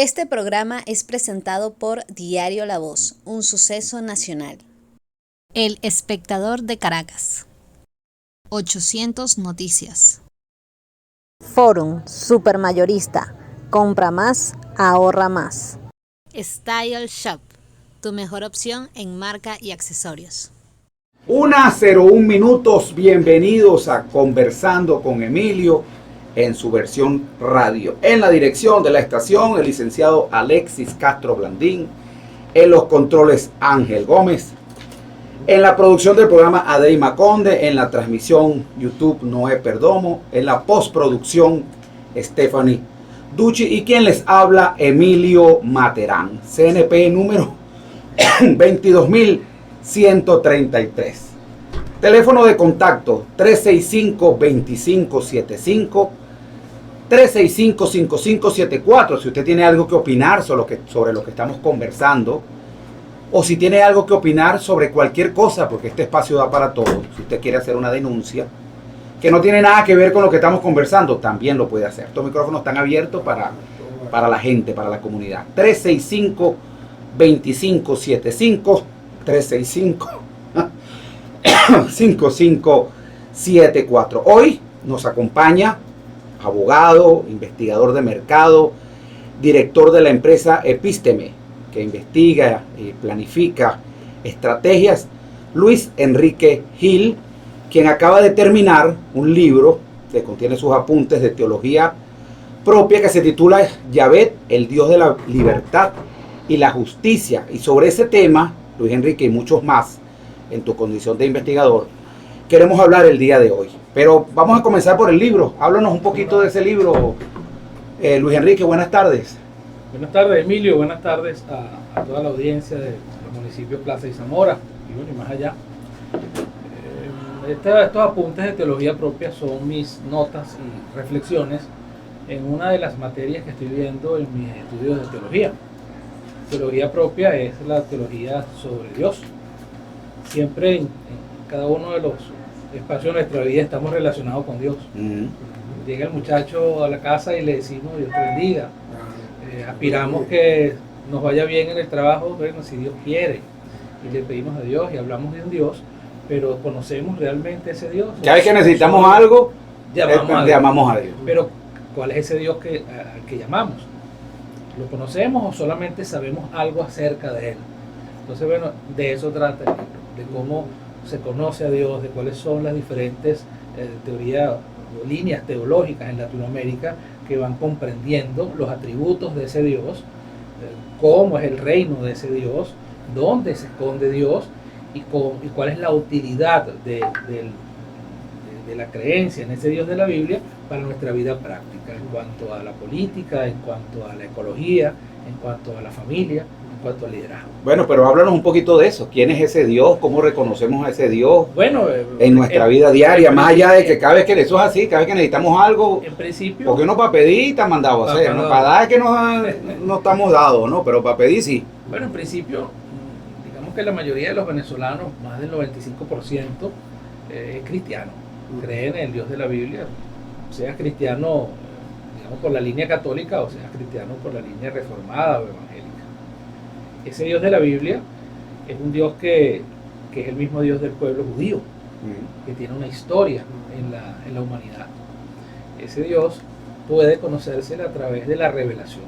Este programa es presentado por Diario La Voz, un suceso nacional. El Espectador de Caracas. 800 Noticias. Forum, supermayorista. Compra más, ahorra más. Style Shop, tu mejor opción en marca y accesorios. 1:01 minutos, bienvenidos a Conversando con Emilio en su versión radio. En la dirección de la estación, el licenciado Alexis Castro Blandín. En los controles, Ángel Gómez. En la producción del programa, Adeima Conde. En la transmisión, YouTube, Noé Perdomo. En la postproducción, Stephanie Ducci. Y quien les habla, Emilio Materán. CNP número 22.133. Teléfono de contacto 365-2575, 365-5574. Si usted tiene algo que opinar sobre lo que estamos conversando, o si tiene algo que opinar sobre cualquier cosa, porque este espacio da para todo. Si usted quiere hacer una denuncia que no tiene nada que ver con lo que estamos conversando, también lo puede hacer. Estos micrófonos están abiertos para la gente, para la comunidad. 365-2575, 365-5574. Hoy nos acompaña abogado, investigador de mercado, director de la empresa Episteme, que investiga y planifica estrategias, Luis Enrique Gil, quien acaba de terminar un libro que contiene sus apuntes de teología propia que se titula Yahvé, el Dios de la libertad y la justicia. Y sobre ese tema, Luis Enrique y muchos más, en tu condición de investigador, queremos hablar el día de hoy. Pero vamos a comenzar por el libro. Háblanos un poquito de ese libro, Luis Enrique. Buenas tardes. Buenas tardes, Emilio. Buenas tardes a toda la audiencia de los municipios Plaza y Zamora, y bueno, y más allá. Estos apuntes de teología propia son mis notas y reflexiones en una de las materias que estoy viendo en mis estudios de teología. Teología propia es la teología sobre Dios. Siempre en cada uno de los espacios de nuestra vida estamos relacionados con Dios. Llega el muchacho a la casa y le decimos Dios te bendiga. Aspiramos que nos vaya bien en el trabajo, bueno, si Dios quiere. Y le pedimos a Dios y hablamos de un Dios, pero ¿conocemos realmente ese Dios? Cada vez que necesitamos algo, llamamos a Dios. Pero ¿cuál es ese Dios al que llamamos? ¿Lo conocemos o solamente sabemos algo acerca de Él? Entonces, bueno, de eso trata el libro, de cómo se conoce a Dios, de cuáles son las diferentes teorías o líneas teológicas en Latinoamérica que van comprendiendo los atributos de ese Dios, cómo es el reino de ese Dios, dónde se esconde Dios y cuál es la utilidad de la creencia en ese Dios de la Biblia para nuestra vida práctica, en cuanto a la política, en cuanto a la ecología, en cuanto a la familia, en cuanto al liderazgo. Bueno, pero háblanos un poquito de eso. ¿Quién es ese Dios? ¿Cómo reconocemos a ese Dios en nuestra vida diaria? Más allá de que cada vez que eso es así, cada vez que necesitamos algo, en principio, porque uno para pedir está mandado a hacer, ¿no? Para dar es que no estamos dados, ¿no? Pero para pedir sí. Bueno, en principio, digamos que la mayoría de los venezolanos, más del 95%, es cristiano. Creen en el Dios de la Biblia, sea cristiano, digamos, por la línea católica o sea cristiano por la línea reformada o evangélica. Ese Dios de la Biblia es un Dios que es el mismo Dios del pueblo judío, que tiene una historia en la humanidad. Ese Dios puede conocerse a través de la revelación.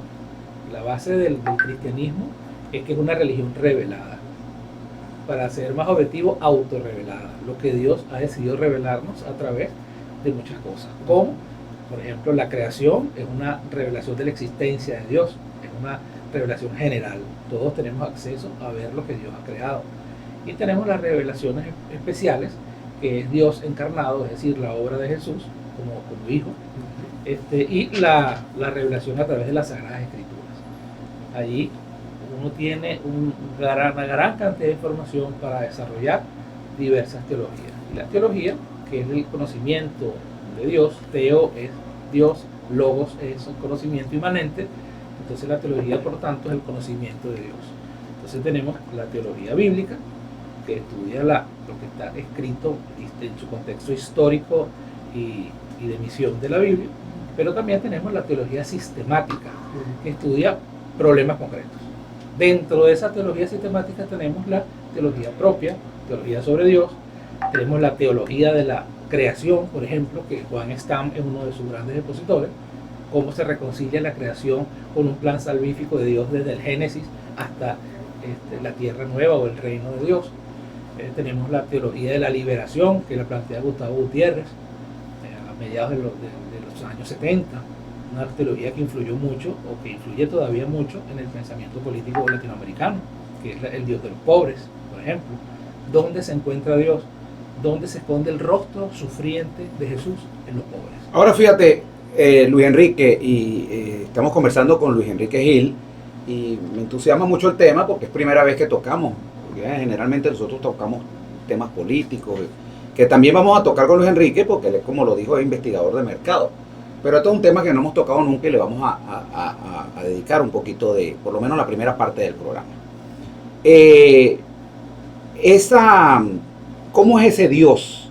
La base del cristianismo es que es una religión revelada. Para ser más objetivo, autorrevelada. Lo que Dios ha decidido revelarnos a través de muchas cosas. Como, por ejemplo, la creación es una revelación de la existencia de Dios. Es una revelación general. Todos tenemos acceso a ver lo que Dios ha creado. Y tenemos las revelaciones especiales, que es Dios encarnado, es decir, la obra de Jesús como Hijo. Y la revelación a través de las Sagradas Escrituras. Allí uno tiene una gran cantidad de información para desarrollar diversas teologías. Y la teología, que es el conocimiento de Dios, teo es Dios, logos es un conocimiento inmanente, entonces la teología, por tanto, es el conocimiento de Dios. Entonces tenemos la teología bíblica, que estudia lo que está escrito en su contexto histórico y de misión de la Biblia, pero también tenemos la teología sistemática, que estudia problemas concretos. Dentro de esa teología sistemática tenemos la teología propia, teología sobre Dios, tenemos la teología de la creación, por ejemplo, que Juan Stam es uno de sus grandes expositores, cómo se reconcilia la creación con un plan salvífico de Dios desde el Génesis hasta la tierra nueva o el reino de Dios. Tenemos la teología de la liberación, que la plantea Gustavo Gutiérrez a mediados de los años 70, una teología que influyó mucho o que influye todavía mucho en el pensamiento político latinoamericano, que es el Dios de los pobres, por ejemplo. ¿Dónde se encuentra Dios? ¿Dónde se esconde el rostro sufriente de Jesús? En los pobres. Ahora fíjate, Luis Enrique, y estamos conversando con Luis Enrique Gil, y me entusiasma mucho el tema porque es primera vez que tocamos. Generalmente nosotros tocamos temas políticos, que también vamos a tocar con Luis Enrique porque él es, como lo dijo, es investigador de mercado. Pero esto es un tema que no hemos tocado nunca y le vamos a dedicar un poquito de, por lo menos la primera parte del programa. ¿Cómo es ese Dios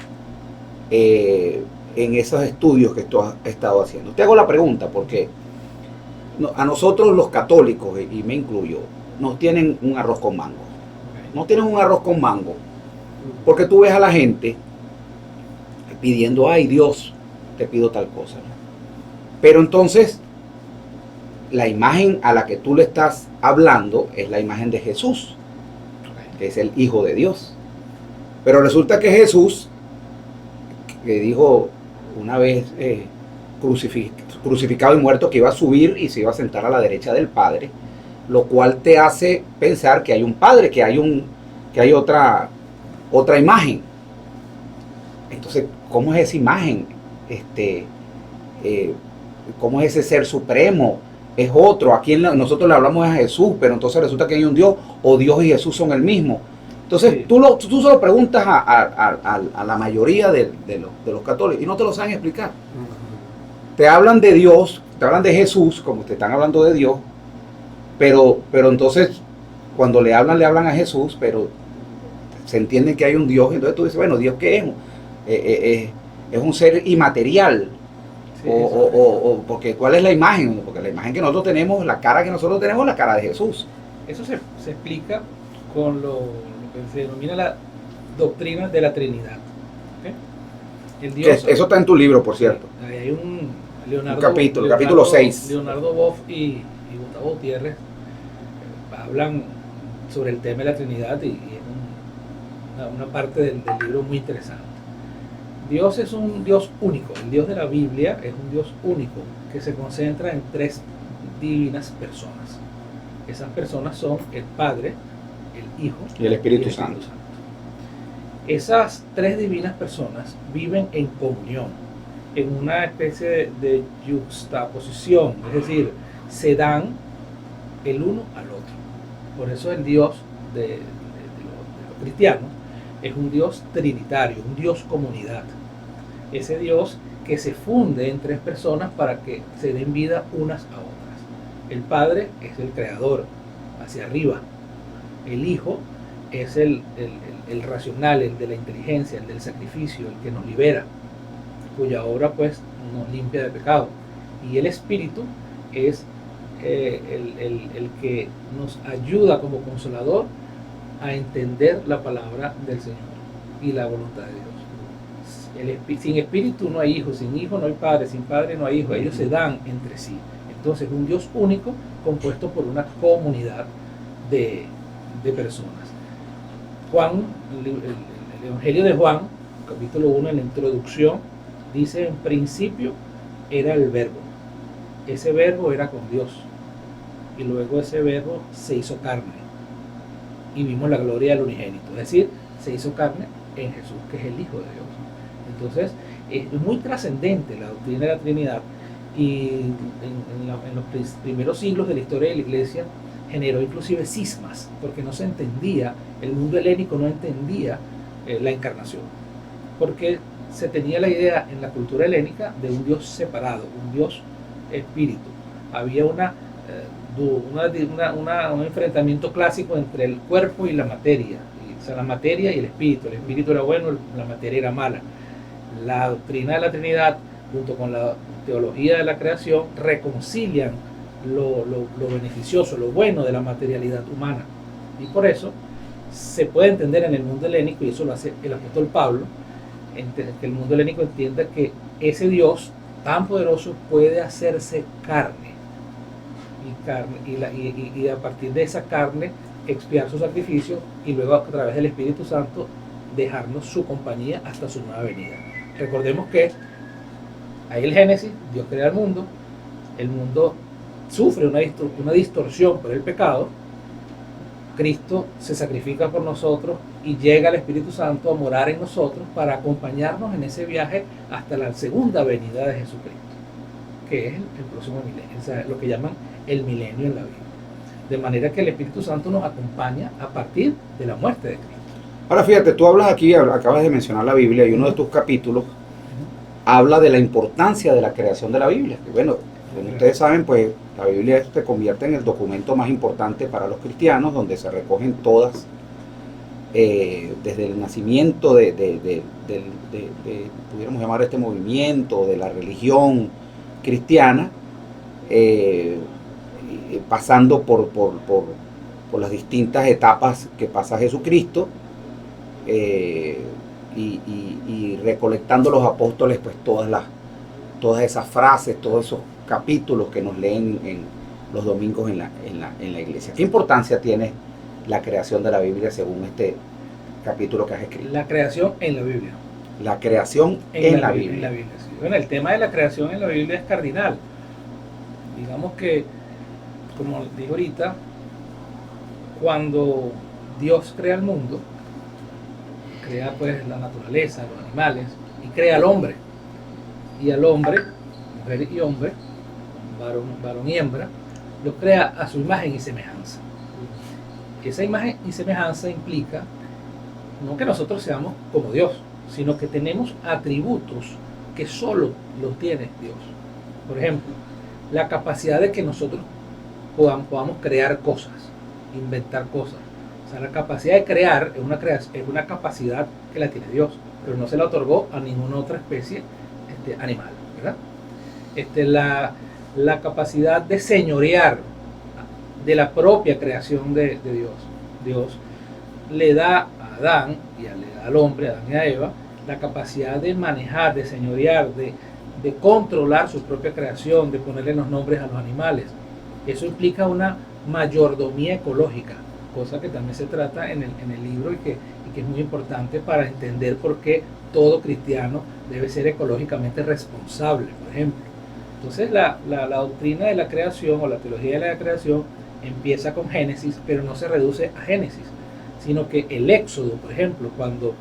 en esos estudios que tú has estado haciendo? Te hago la pregunta porque a nosotros los católicos, y me incluyo, nos tienen un arroz con mango. No tienen un arroz con mango porque tú ves a la gente pidiendo, ay Dios, te pido tal cosa. Pero entonces la imagen a la que tú le estás hablando es la imagen de Jesús, que es el Hijo de Dios. Pero resulta que Jesús, que dijo una vez crucificado y muerto, que iba a subir y se iba a sentar a la derecha del Padre, lo cual te hace pensar que hay un Padre, que hay otra imagen. Entonces, ¿cómo es esa imagen? ¿Cómo es ese ser supremo? Es otro. Aquí nosotros le hablamos a Jesús, pero entonces resulta que hay un Dios, o Dios y Jesús son el mismo. Entonces, sí, tú se lo preguntas a la mayoría de los católicos y no te lo saben explicar. Te hablan de Dios, te hablan de Jesús, como te están hablando de Dios, pero entonces cuando le hablan a Jesús, pero se entiende que hay un Dios, entonces tú dices, bueno, ¿Dios qué es? Es un ser inmaterial. Sí, porque ¿cuál es la imagen? Porque la imagen que nosotros tenemos, la cara que nosotros tenemos es la cara de Jesús. Eso se explica con lo que se denomina la doctrina de la Trinidad. ¿Okay? El Dios, eso está en tu libro, por cierto. Hay un capítulo 6. Leonardo Boff y Gustavo Gutiérrez hablan sobre el tema de la Trinidad y es una parte del libro muy interesante. Dios es un Dios único, el Dios de la Biblia es un Dios único que se concentra en tres divinas personas. Esas personas son el Padre, el Hijo y el Espíritu Santo. Esas tres divinas personas viven en comunión, en una especie de yuxtaposición, es decir, se dan el uno al otro. Por eso el Dios de los cristianos es un Dios trinitario, un Dios comunidad. Ese Dios que se funde en tres personas para que se den vida unas a otras. El Padre es el creador, hacia arriba. El Hijo es el racional, el de la inteligencia, el del sacrificio, el que nos libera, cuya obra pues nos limpia de pecado. Y el Espíritu es el que nos ayuda como consolador a entender la palabra del Señor y la voluntad de Dios. Sin espíritu no hay hijo, sin hijo no hay padre, sin padre no hay hijo. Ellos se dan entre sí. Entonces, un Dios único compuesto por una comunidad de personas. Juan, el Evangelio de Juan, capítulo 1, en la introducción, dice: en principio era el Verbo. Ese Verbo era con Dios. Y luego ese Verbo se hizo carne. Y vimos la gloria del unigénito. Es decir, se hizo carne en Jesús, que es el Hijo de Dios. Entonces, es muy trascendente la doctrina de la Trinidad. Y en los primeros siglos de la historia de la Iglesia generó inclusive cismas, porque no se entendía, el mundo helénico no entendía la encarnación. Porque se tenía la idea en la cultura helénica de un Dios separado, un Dios espíritu. Había un enfrentamiento clásico entre el cuerpo y la materia, o sea, la materia y el espíritu era bueno, la materia era mala. La doctrina de la Trinidad junto con la teología de la creación reconcilian lo beneficioso, lo bueno de la materialidad humana. Y por eso se puede entender en el mundo helénico, y eso lo hace el apóstol Pablo, que el mundo helénico entienda que ese Dios tan poderoso puede hacerse carne, y a partir de esa carne expiar su sacrificio, y luego a través del Espíritu Santo dejarnos su compañía hasta su nueva venida. Recordemos que ahí el Génesis, Dios crea el mundo sufre una distorsión por el pecado, Cristo se sacrifica por nosotros y llega el Espíritu Santo a morar en nosotros para acompañarnos en ese viaje hasta la segunda venida de Jesucristo, que es el próximo milenio, o sea, lo que llaman el milenio en la Biblia. De manera que el Espíritu Santo nos acompaña a partir de la muerte de Cristo. Ahora fíjate, tú hablas aquí, acabas de mencionar la Biblia, y uno de tus capítulos habla de la importancia de la creación de la Biblia. Que bueno, como ustedes saben, pues la Biblia se convierte en el documento más importante para los cristianos, donde se recogen todas, desde el nacimiento pudiéramos llamar este movimiento, de la religión cristiana, pasando por las distintas etapas que pasa Jesucristo, y recolectando los apóstoles pues todas esas frases, todos esos capítulos que nos leen en los domingos en la iglesia. ¿Qué importancia tiene la creación de la Biblia según este capítulo que has escrito? La creación en la Biblia. La creación en la Biblia. En la Biblia, sí. Bueno, el tema de la creación en la Biblia es cardinal. Digamos que, como digo ahorita, cuando Dios crea el mundo, crea pues la naturaleza, los animales, y crea al hombre. Y al hombre, mujer y hombre, varón y hembra, los crea a su imagen y semejanza. Esa imagen y semejanza implica no que nosotros seamos como Dios, sino que tenemos atributos que solo los tiene Dios. Por ejemplo, la capacidad de que nosotros podamos crear cosas, inventar cosas. O sea, la capacidad de crear es una capacidad que la tiene Dios, pero no se la otorgó a ninguna otra especie animal, ¿verdad? La capacidad de señorear de la propia creación de Dios. Dios le da a Adán y le da al hombre, a Adán y a Eva, la capacidad de manejar, de señorear, de controlar su propia creación, de ponerle los nombres a los animales. Eso implica una mayordomía ecológica, cosa que también se trata en el libro y que es muy importante para entender por qué todo cristiano debe ser ecológicamente responsable, por ejemplo. Entonces la doctrina de la creación o la teología de la creación empieza con Génesis, pero no se reduce a Génesis, sino que el Éxodo, por ejemplo, cuando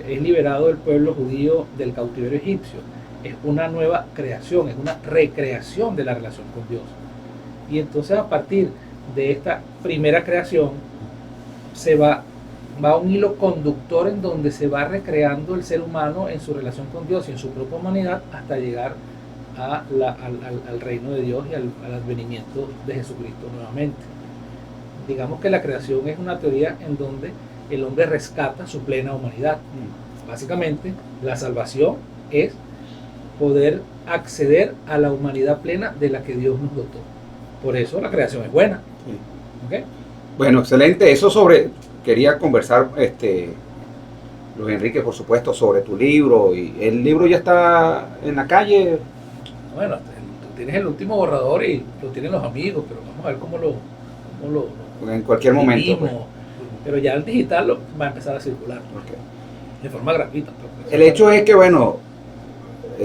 es liberado el pueblo judío del cautiverio egipcio, es una nueva creación, es una recreación de la relación con Dios. Y entonces a partir de esta primera creación se va un hilo conductor en donde se va recreando el ser humano en su relación con Dios y en su propia humanidad hasta llegar al reino de Dios y al advenimiento de Jesucristo nuevamente. Digamos que la creación es una teoría en donde el hombre rescata su plena humanidad. Básicamente, la salvación es poder acceder a la humanidad plena de la que Dios nos dotó. Por eso la creación es buena. Sí. ¿Okay? Bueno, excelente. Quería conversar, Luis Enrique, por supuesto, sobre tu libro. Y el libro ya está en la calle. Bueno, tú tienes el último borrador y lo tienen los amigos, pero vamos a ver cómo lo en cualquier momento. Pues. Pero ya el digital va a empezar a circular. Okay. De forma gratuita. El hecho es que, bueno,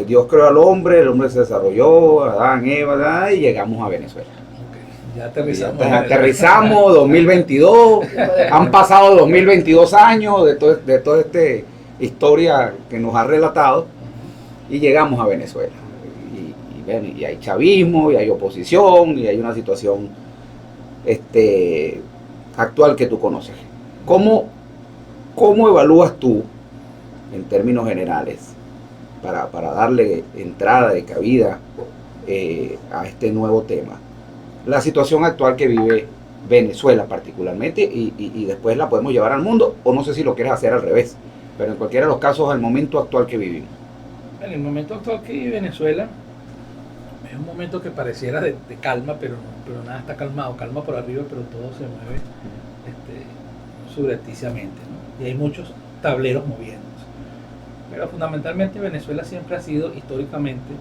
Dios creó al hombre, el hombre se desarrolló, Adán, Eva, y llegamos a Venezuela. Ya aterrizamos. Ya aterrizamos, 2022, han pasado 2022 años de toda esta historia que nos ha relatado, y llegamos a Venezuela. Y hay chavismo, y hay oposición, y hay una situación actual que tú conoces. ¿Cómo evalúas tú, en términos generales, para darle entrada de cabida a este nuevo tema, la situación actual que vive Venezuela particularmente, y después la podemos llevar al mundo, o no sé si lo quieres hacer al revés, pero en cualquiera de los casos, el momento actual que vivimos? En el momento actual que vive Venezuela, es un momento que pareciera de calma, pero nada está calmado, calma por arriba, pero todo se mueve subrepticiamente, ¿no? Y hay muchos tableros moviéndose. Pero fundamentalmente Venezuela siempre ha sido históricamente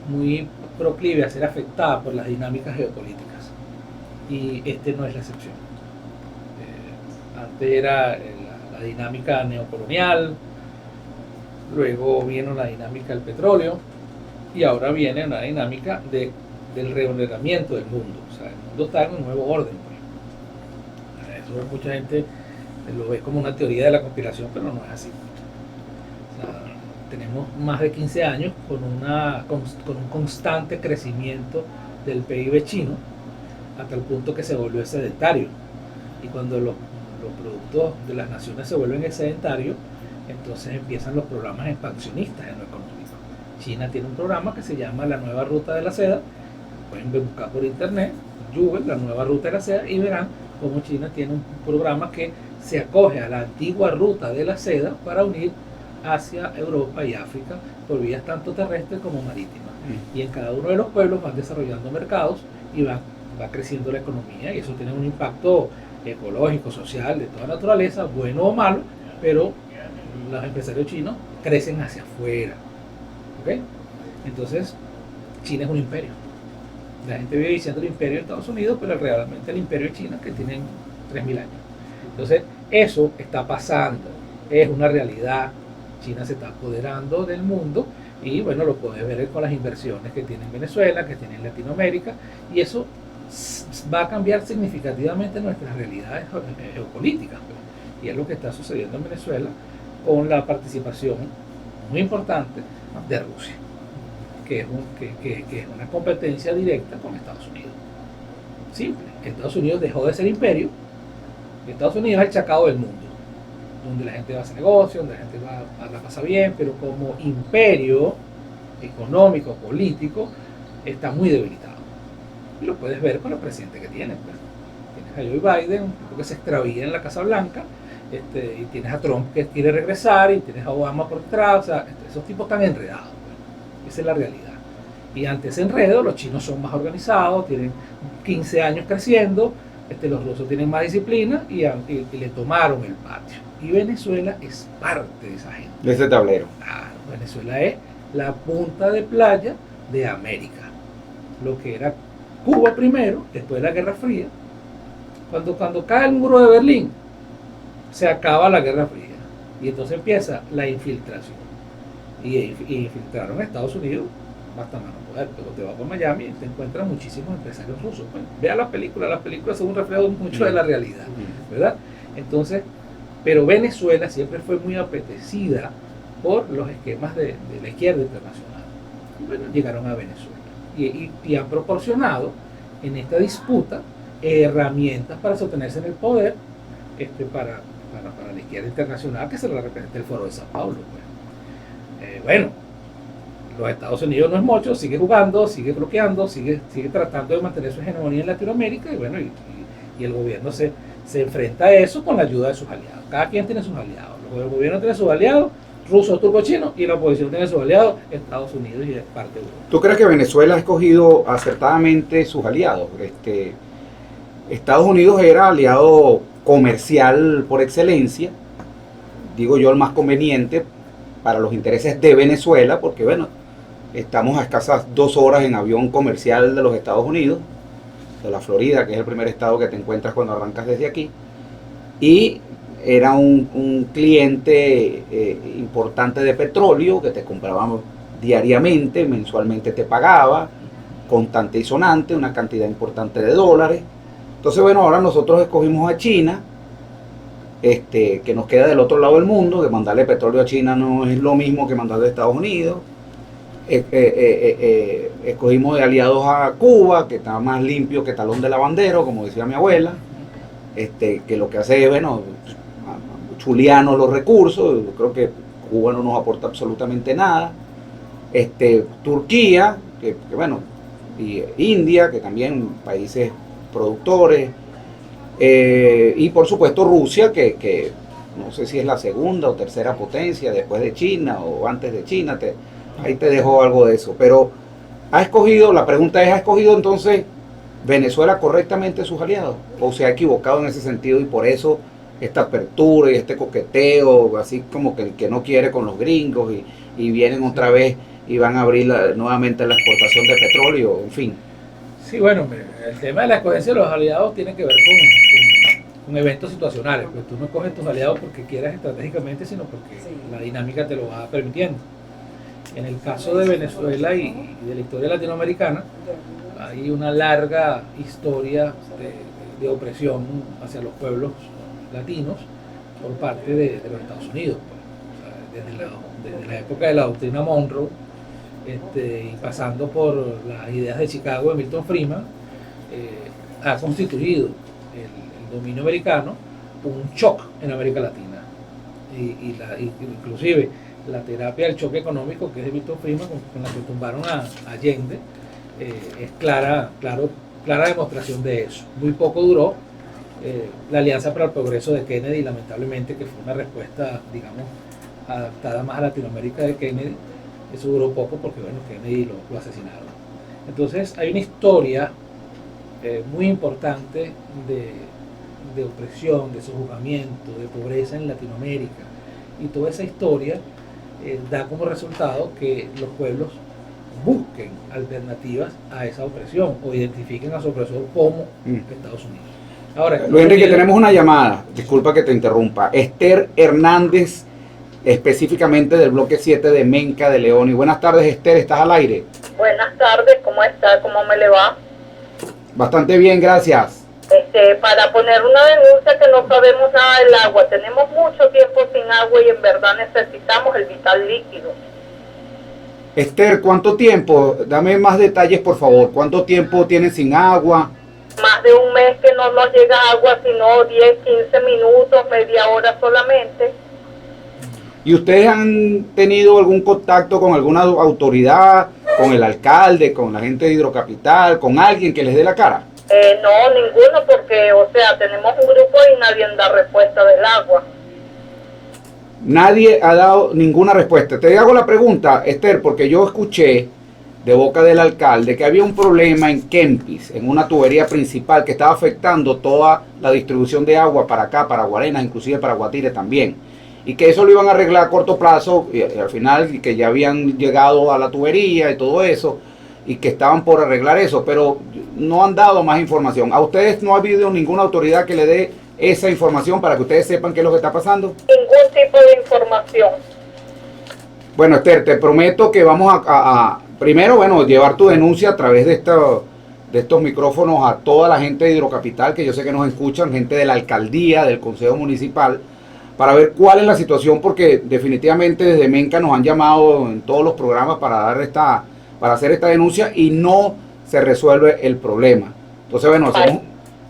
muy proclive a ser afectada por las dinámicas geopolíticas, y este no es la excepción. Antes era la dinámica neocolonial, luego vino la dinámica del petróleo, y ahora viene una dinámica del reordenamiento del mundo. O sea, el mundo está en un nuevo orden, pues. Eso mucha gente lo ve como una teoría de la conspiración, pero no es así. O sea, tenemos más de 15 años con un constante crecimiento del PIB chino, hasta el punto que se volvió sedentario. Y cuando los productos de las naciones se vuelven sedentarios, entonces empiezan los programas expansionistas en lo económico. China tiene un programa que se llama la Nueva Ruta de la Seda. Pueden buscar por internet, Google, la Nueva Ruta de la Seda, y verán cómo China tiene un programa que se acoge a la antigua Ruta de la Seda para unir Asia, Europa y África por vías tanto terrestres como marítimas. Y en cada uno de los pueblos van desarrollando mercados y va creciendo la economía, y eso tiene un impacto ecológico, social, de toda naturaleza, bueno o malo, pero los empresarios chinos crecen hacia afuera. ¿Okay? Entonces, China es un imperio. La gente vive diciendo el imperio de Estados Unidos, pero realmente el imperio de China, que tienen 3.000 años. Entonces, eso está pasando, es una realidad. China se está apoderando del mundo, y bueno, lo puedes ver con las inversiones que tiene en Venezuela, que tiene en Latinoamérica, y eso va a cambiar significativamente nuestras realidades geopolíticas, pues. Y es lo que está sucediendo en Venezuela con la participación muy importante de Rusia, que es una competencia directa con Estados Unidos. Simple. Estados Unidos dejó de ser imperio. Estados Unidos es el chacao del mundo, donde la gente va a hacer negocios, donde la gente va a la pasa bien, pero como imperio económico, político, está muy debilitado. Y lo puedes ver con el presidente que tiene. Pues. Tienes a Joe Biden, un tipo que se extravía en la Casa Blanca, y tienes a Trump que quiere regresar, y tienes a Obama por detrás. O sea, esos tipos están enredados. Pues. Esa es la realidad. Y ante ese enredo, los chinos son más organizados, tienen 15 años creciendo, los rusos tienen más disciplina, y le tomaron el patio. Y Venezuela es parte de esa gente. De ese tablero. Claro, Venezuela es la punta de playa de América. Lo que era Cuba primero, después de la Guerra Fría. Cuando cae el muro de Berlín, se acaba la Guerra Fría. Y entonces empieza la infiltración. Y infiltraron a Estados Unidos, basta más no poder, pero te vas por Miami y te encuentras muchísimos empresarios rusos. Bueno, vea las películas son un reflejo mucho de la realidad, ¿verdad? Entonces, pero Venezuela siempre fue muy apetecida por los esquemas de la izquierda internacional. Y bueno, llegaron a Venezuela y han proporcionado en esta disputa herramientas para sostenerse en el poder, para la izquierda internacional, que se la representa el Foro de Sao Paulo. Pues. Bueno, los Estados Unidos no es mucho, sigue jugando, sigue bloqueando, sigue tratando de mantener su hegemonía en Latinoamérica, y bueno, y el gobierno se enfrenta a eso con la ayuda de sus aliados. Cada quien tiene sus aliados. El gobierno tiene sus aliados, rusos, turcos, chinos, y la oposición tiene sus aliados, Estados Unidos y parte de Europa. ¿Tú crees que Venezuela ha escogido acertadamente sus aliados? Estados Unidos era aliado comercial por excelencia, digo yo el más conveniente para los intereses de Venezuela, porque bueno, estamos a escasas 2 horas en avión comercial de los Estados Unidos, de la Florida, que es el primer estado que te encuentras cuando arrancas desde aquí, y era un cliente importante de petróleo que te compraban diariamente, mensualmente te pagaba, constante y sonante, una cantidad importante de dólares. Entonces bueno, ahora nosotros escogimos a China, que nos queda del otro lado del mundo, que mandarle petróleo a China no es lo mismo que mandarle a Estados Unidos. Escogimos de aliados a Cuba, que está más limpio que talón de lavandero, como decía mi abuela, que lo que hace es, bueno, chulianos los recursos. Yo creo que Cuba no nos aporta absolutamente nada. Turquía, que bueno, y India, que también países productores, y por supuesto Rusia, que no sé si es la segunda o tercera potencia después de China o antes de China, ahí te dejo algo de eso, pero la pregunta es, ¿ha escogido entonces Venezuela correctamente sus aliados? ¿O se ha equivocado en ese sentido y por eso esta apertura y este coqueteo, así como que el que no quiere con los gringos y vienen otra vez y van a abrir nuevamente la exportación de petróleo, en fin? Sí, bueno, el tema de la escogencia de los aliados tiene que ver con eventos situacionales, pues tú no escoges tus aliados porque quieras estratégicamente, sino porque la dinámica te lo va permitiendo. En el caso de Venezuela y de la historia latinoamericana, hay una larga historia de opresión hacia los pueblos latinos por parte de los Estados Unidos, pues. O sea, desde la época de la doctrina Monroe, y pasando por las ideas de Chicago de Milton Friedman, ha constituido el dominio americano un shock en América Latina. Inclusive la terapia del choque económico, que es de Milton Friedman, con la que tumbaron a Allende, es clara demostración de eso. Muy poco duró la Alianza para el Progreso de Kennedy, lamentablemente, que fue una respuesta, digamos, adaptada más a Latinoamérica de Kennedy. Eso duró poco porque, bueno, Kennedy lo asesinaron. Entonces hay una historia muy importante de opresión, de sojuzgamiento, de pobreza en Latinoamérica. Y toda esa historia da como resultado que los pueblos busquen alternativas a esa opresión o identifiquen a su opresor como Estados Unidos. Ahora, Luis Enrique, tenemos una llamada, disculpa que te interrumpa. Esther Hernández, específicamente del bloque 7 de Menca de León. Y buenas tardes, Esther, ¿estás al aire? Buenas tardes, ¿cómo está? ¿Cómo me le va? Bastante bien, gracias. Para poner una denuncia que no sabemos nada del agua. Tenemos mucho tiempo sin agua y en verdad necesitamos el vital líquido. Esther, ¿cuánto tiempo? Dame más detalles, por favor. ¿Cuánto tiempo tienes sin agua? Más de un mes que no nos llega agua, sino 10, 15 minutos, media hora solamente. ¿Y ustedes han tenido algún contacto con alguna autoridad, con el alcalde, con la gente de Hidrocapital, con alguien que les dé la cara? No, ninguno, porque, o sea, tenemos un grupo y nadie da respuesta del agua. Nadie ha dado ninguna respuesta. Te hago la pregunta, Esther, porque yo escuché de boca del alcalde que había un problema en Kempis, en una tubería principal que estaba afectando toda la distribución de agua para acá, para Guarenas, inclusive para Guatire también. Y que eso lo iban a arreglar a corto plazo y al final que ya habían llegado a la tubería y todo eso y que estaban por arreglar eso, pero no han dado más información. ¿A ustedes no ha habido ninguna autoridad que le dé esa información para que ustedes sepan qué es lo que está pasando? Ningún tipo de información. Bueno, Esther, te prometo que vamos a primero, bueno, llevar tu denuncia a través de estos micrófonos a toda la gente de Hidrocapital, que yo sé que nos escuchan, gente de la alcaldía, del consejo municipal, para ver cuál es la situación, porque definitivamente desde Menca nos han llamado en todos los programas para hacer esta denuncia y no se resuelve el problema. Entonces, bueno,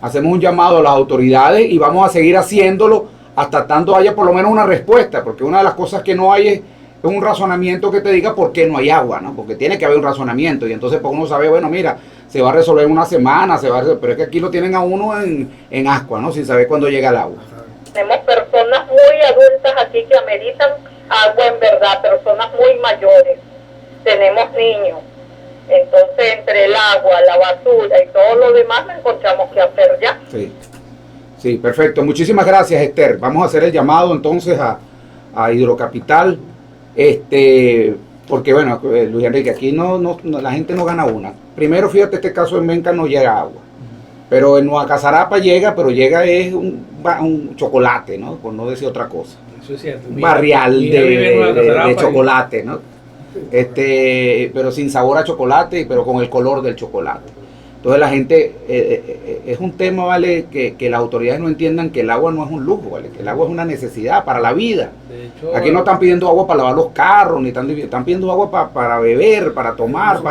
hacemos un llamado a las autoridades y vamos a seguir haciéndolo hasta tanto haya por lo menos una respuesta, porque una de las cosas que no hay es un razonamiento que te diga por qué no hay agua, ¿no? Porque tiene que haber un razonamiento y entonces pues uno sabe, bueno, mira, se va a resolver en una semana, pero es que aquí lo tienen a uno en ascua, ¿no? Sin saber cuándo llega el agua. Tenemos personas muy adultas aquí que ameritan agua en verdad, personas muy mayores. Tenemos niños. Entonces, entre el agua, la basura y todo lo demás, no encontramos qué hacer ya. Sí, perfecto. Muchísimas gracias, Esther. Vamos a hacer el llamado entonces a Hidrocapital, porque bueno, Luis Enrique, aquí la gente no gana una. Primero, fíjate, este caso en Menca no llega agua. Pero en Nueva Casarapa llega, pero llega es un chocolate, ¿no? Por no decir otra cosa. Eso es cierto. Un barrial de chocolate, ¿no? Pero sin sabor a chocolate, pero con el color del chocolate. Entonces la gente, es un tema, ¿vale? Que las autoridades no entiendan que el agua no es un lujo, ¿vale? Que el agua es una necesidad para la vida. De hecho, aquí no están pidiendo agua para lavar los carros, ni están pidiendo agua para beber, para tomar,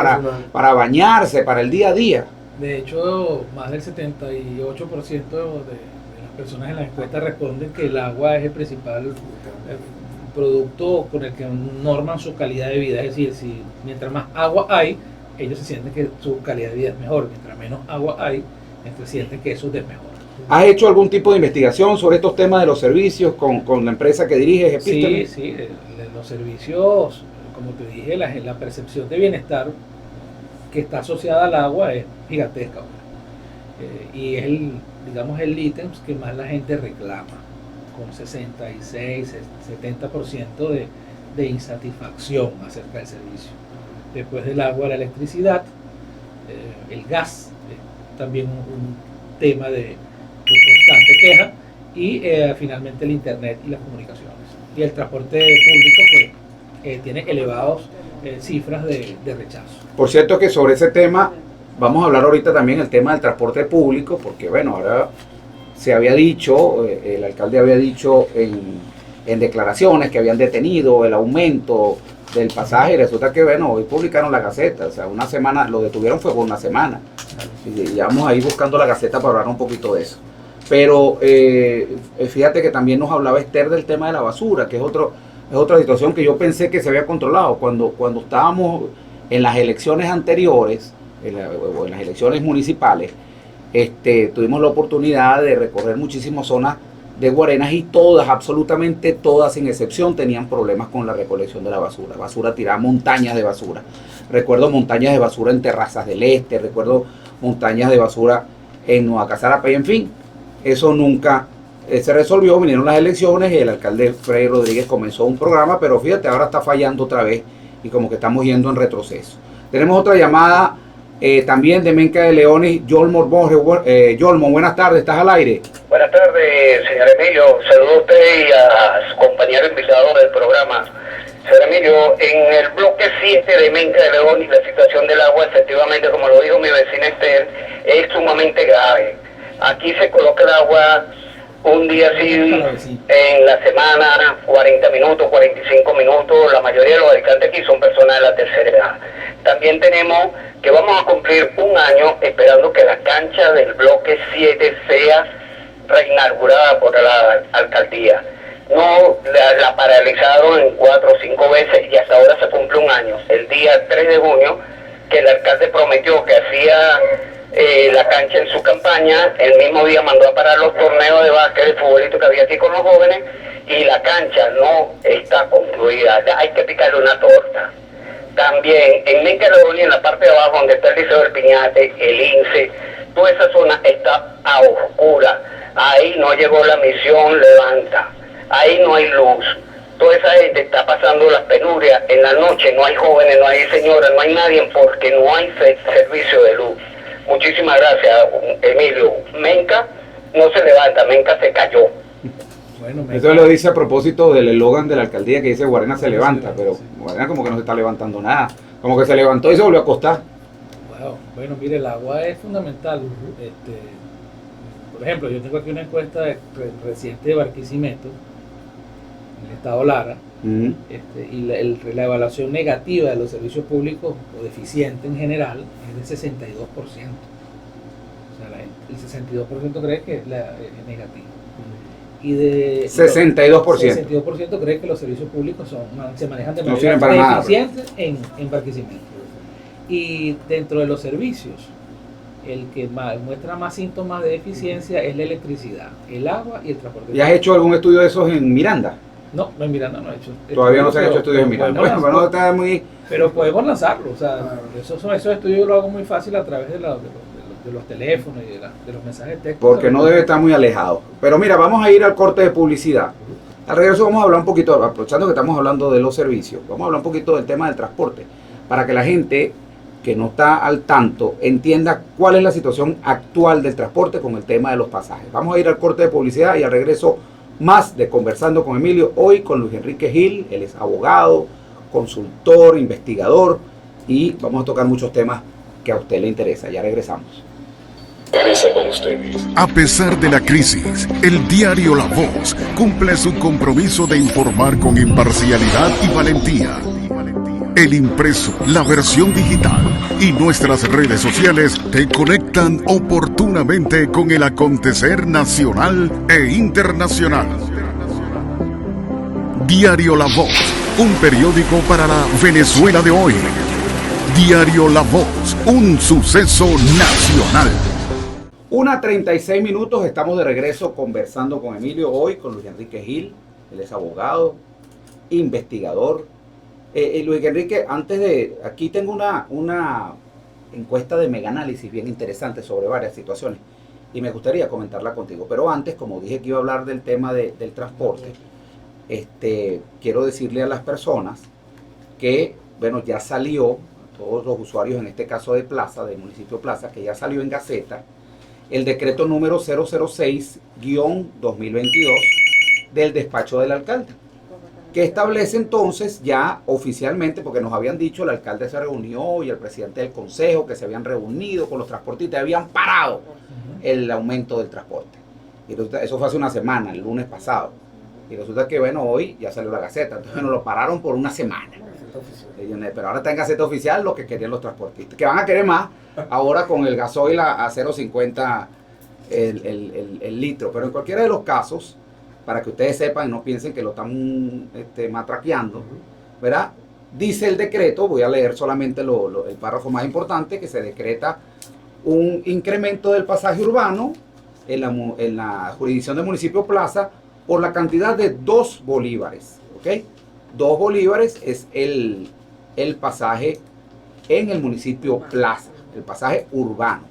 para bañarse, para el día a día. De hecho, más del 78% de las personas en la encuesta responden que el agua es el principal producto con el que norman su calidad de vida. Es decir, mientras más agua hay, ellos se sienten que su calidad de vida es mejor. Mientras menos agua hay, se sienten que eso desmejora. ¿Has hecho algún tipo de investigación sobre estos temas de los servicios con la empresa que diriges, Epísteme? Sí, los servicios, como te dije, la percepción de bienestar que está asociada al agua es gigantesca. Y es digamos, el ítem que más la gente reclama, con 66, 70% de insatisfacción acerca del servicio. Después del agua, la electricidad, el gas, también un tema de constante queja, y finalmente el internet y las comunicaciones. Y el transporte público, que tiene elevadas cifras de rechazo. Por cierto que sobre ese tema vamos a hablar ahorita también el tema del transporte público, porque bueno, ahora se había dicho, el alcalde había dicho en declaraciones que habían detenido el aumento del pasaje, y resulta que bueno, hoy publicaron la Gaceta, o sea, una semana, lo detuvieron fue por una semana, y vamos a ir buscando la Gaceta para hablar un poquito de eso. Pero fíjate que también nos hablaba Esther del tema de la basura, que es otra situación que yo pensé que se había controlado. Cuando estábamos en las elecciones anteriores, en las elecciones municipales, tuvimos la oportunidad de recorrer muchísimas zonas de Guarenas, y todas, absolutamente todas, sin excepción, tenían problemas con la recolección de la basura. Basura tirada, montañas de basura. Recuerdo montañas de basura en Terrazas del Este, recuerdo montañas de basura en Nueva Casarapa, y en fin, eso nunca se resolvió. Vinieron las elecciones y el alcalde Freddy Rodríguez comenzó un programa, pero fíjate, ahora está fallando otra vez y como que estamos yendo en retroceso. Tenemos otra llamada también de Menca de Leones, Yolmo Borges. Yolmo, buenas tardes, ¿estás al aire? Buenas tardes, señor Emilio. Saludo a usted y a su compañero invitado del programa. Señor Emilio, en el bloque 7 de Menca de Leones, la situación del agua, efectivamente, como lo dijo mi vecina Esther, es sumamente grave. Aquí se coloca el agua un día así en la semana, 40 minutos, 45 minutos. La mayoría de los habitantes aquí son personas de la tercera edad. También tenemos que vamos a cumplir un año esperando que la cancha del bloque 7 sea reinaugurada por la alcaldía. No, la paralizaron en 4 o 5 veces y hasta ahora se cumple un año. El día 3 de junio, que el alcalde prometió que hacía la cancha en su campaña, el mismo día mandó a parar los torneos de básquet, de futbolito que había aquí con los jóvenes, y la cancha no está concluida. Hay que picarle una torta. También en Mencaronia, en la parte de abajo donde está el Liceo del Piñate, el INSE, toda esa zona está a oscura. Ahí no llegó la misión Levanta, ahí no hay luz. Toda esa gente está pasando las penurias. En la noche no hay jóvenes, no hay señoras, no hay nadie porque no hay servicio de luz. Muchísimas gracias, Emilio. Menca no se levanta, Menca se cayó. Bueno, eso lo dice a propósito del eslogan de la alcaldía que dice Guarena se levanta, pero Guarena como que no se está levantando nada, como que se levantó y se volvió a acostar. Wow. Bueno, mire, el agua es fundamental. Por ejemplo, yo tengo aquí una encuesta reciente de Barquisimeto, en el estado Lara, y la evaluación negativa de los servicios públicos o deficiente en general es del 62%. O sea, el 62% cree que es negativo. Y de 62%. 62% cree que los servicios públicos se manejan de no sirven para manera nada, deficiente en Barquisimeto. Y dentro de los servicios, el que muestra más síntomas de deficiencia es la electricidad, el agua y el transporte. ¿Y has hecho algún estudio de esos en Miranda? No, en Miranda no he hecho. Todavía no se han hecho estudios en Miranda. Bueno, pero no está muy... Pero podemos lanzarlo, o sea, esos estudios yo lo hago muy fácil a través de los teléfonos y de los mensajes de texto. Porque no debe estar muy alejado. Pero mira, vamos a ir al corte de publicidad. Al regreso vamos a hablar un poquito, aprovechando que estamos hablando de los servicios, vamos a hablar un poquito del tema del transporte, para que la gente que no está al tanto entienda cuál es la situación actual del transporte con el tema de los pasajes. Vamos a ir al corte de publicidad y al regreso más de Conversando con Emilio, hoy con Luis Enrique Gil. Él es abogado, consultor, investigador, y vamos a tocar muchos temas que a usted le interesa. Ya regresamos. Con ustedes. A pesar de la crisis, el diario La Voz cumple su compromiso de informar con imparcialidad y valentía. El impreso, la versión digital y nuestras redes sociales te conectan oportunamente con el acontecer nacional e internacional. Diario La Voz, un periódico para la Venezuela de hoy. Diario La Voz, un suceso nacional. 1:36, estamos de regreso Conversando con Emilio, hoy con Luis Enrique Gil. Él es abogado, investigador. Luis Enrique, antes de... Aquí tengo una encuesta de Megaanálisis bien interesante sobre varias situaciones y me gustaría comentarla contigo. Pero antes, como dije que iba a hablar del tema del transporte, quiero decirle a las personas que, bueno, ya salió, todos los usuarios en este caso de Plaza, del municipio Plaza, que ya salió en Gaceta, el decreto número 006-2022 del despacho del alcalde, que establece entonces ya oficialmente, porque nos habían dicho, el alcalde se reunió y el presidente del consejo, que se habían reunido con los transportistas, habían parado el aumento del transporte. Y resulta, eso fue hace una semana, el lunes pasado. Y resulta que, bueno, hoy ya salió la Gaceta, entonces nos lo pararon por una semana. Pero ahora está en Gaceta Oficial lo que querían los transportistas, que van a querer más ahora con el gasoil a 0.50 el litro. Pero en cualquiera de los casos, para que ustedes sepan y no piensen que lo están matraqueando, ¿verdad? Dice el decreto, voy a leer solamente el párrafo más importante, que se decreta un incremento del pasaje urbano en la jurisdicción del municipio Plaza por la cantidad de 2 bolívares, ¿ok? 2 bolívares es el pasaje en el municipio Plaza, el pasaje urbano.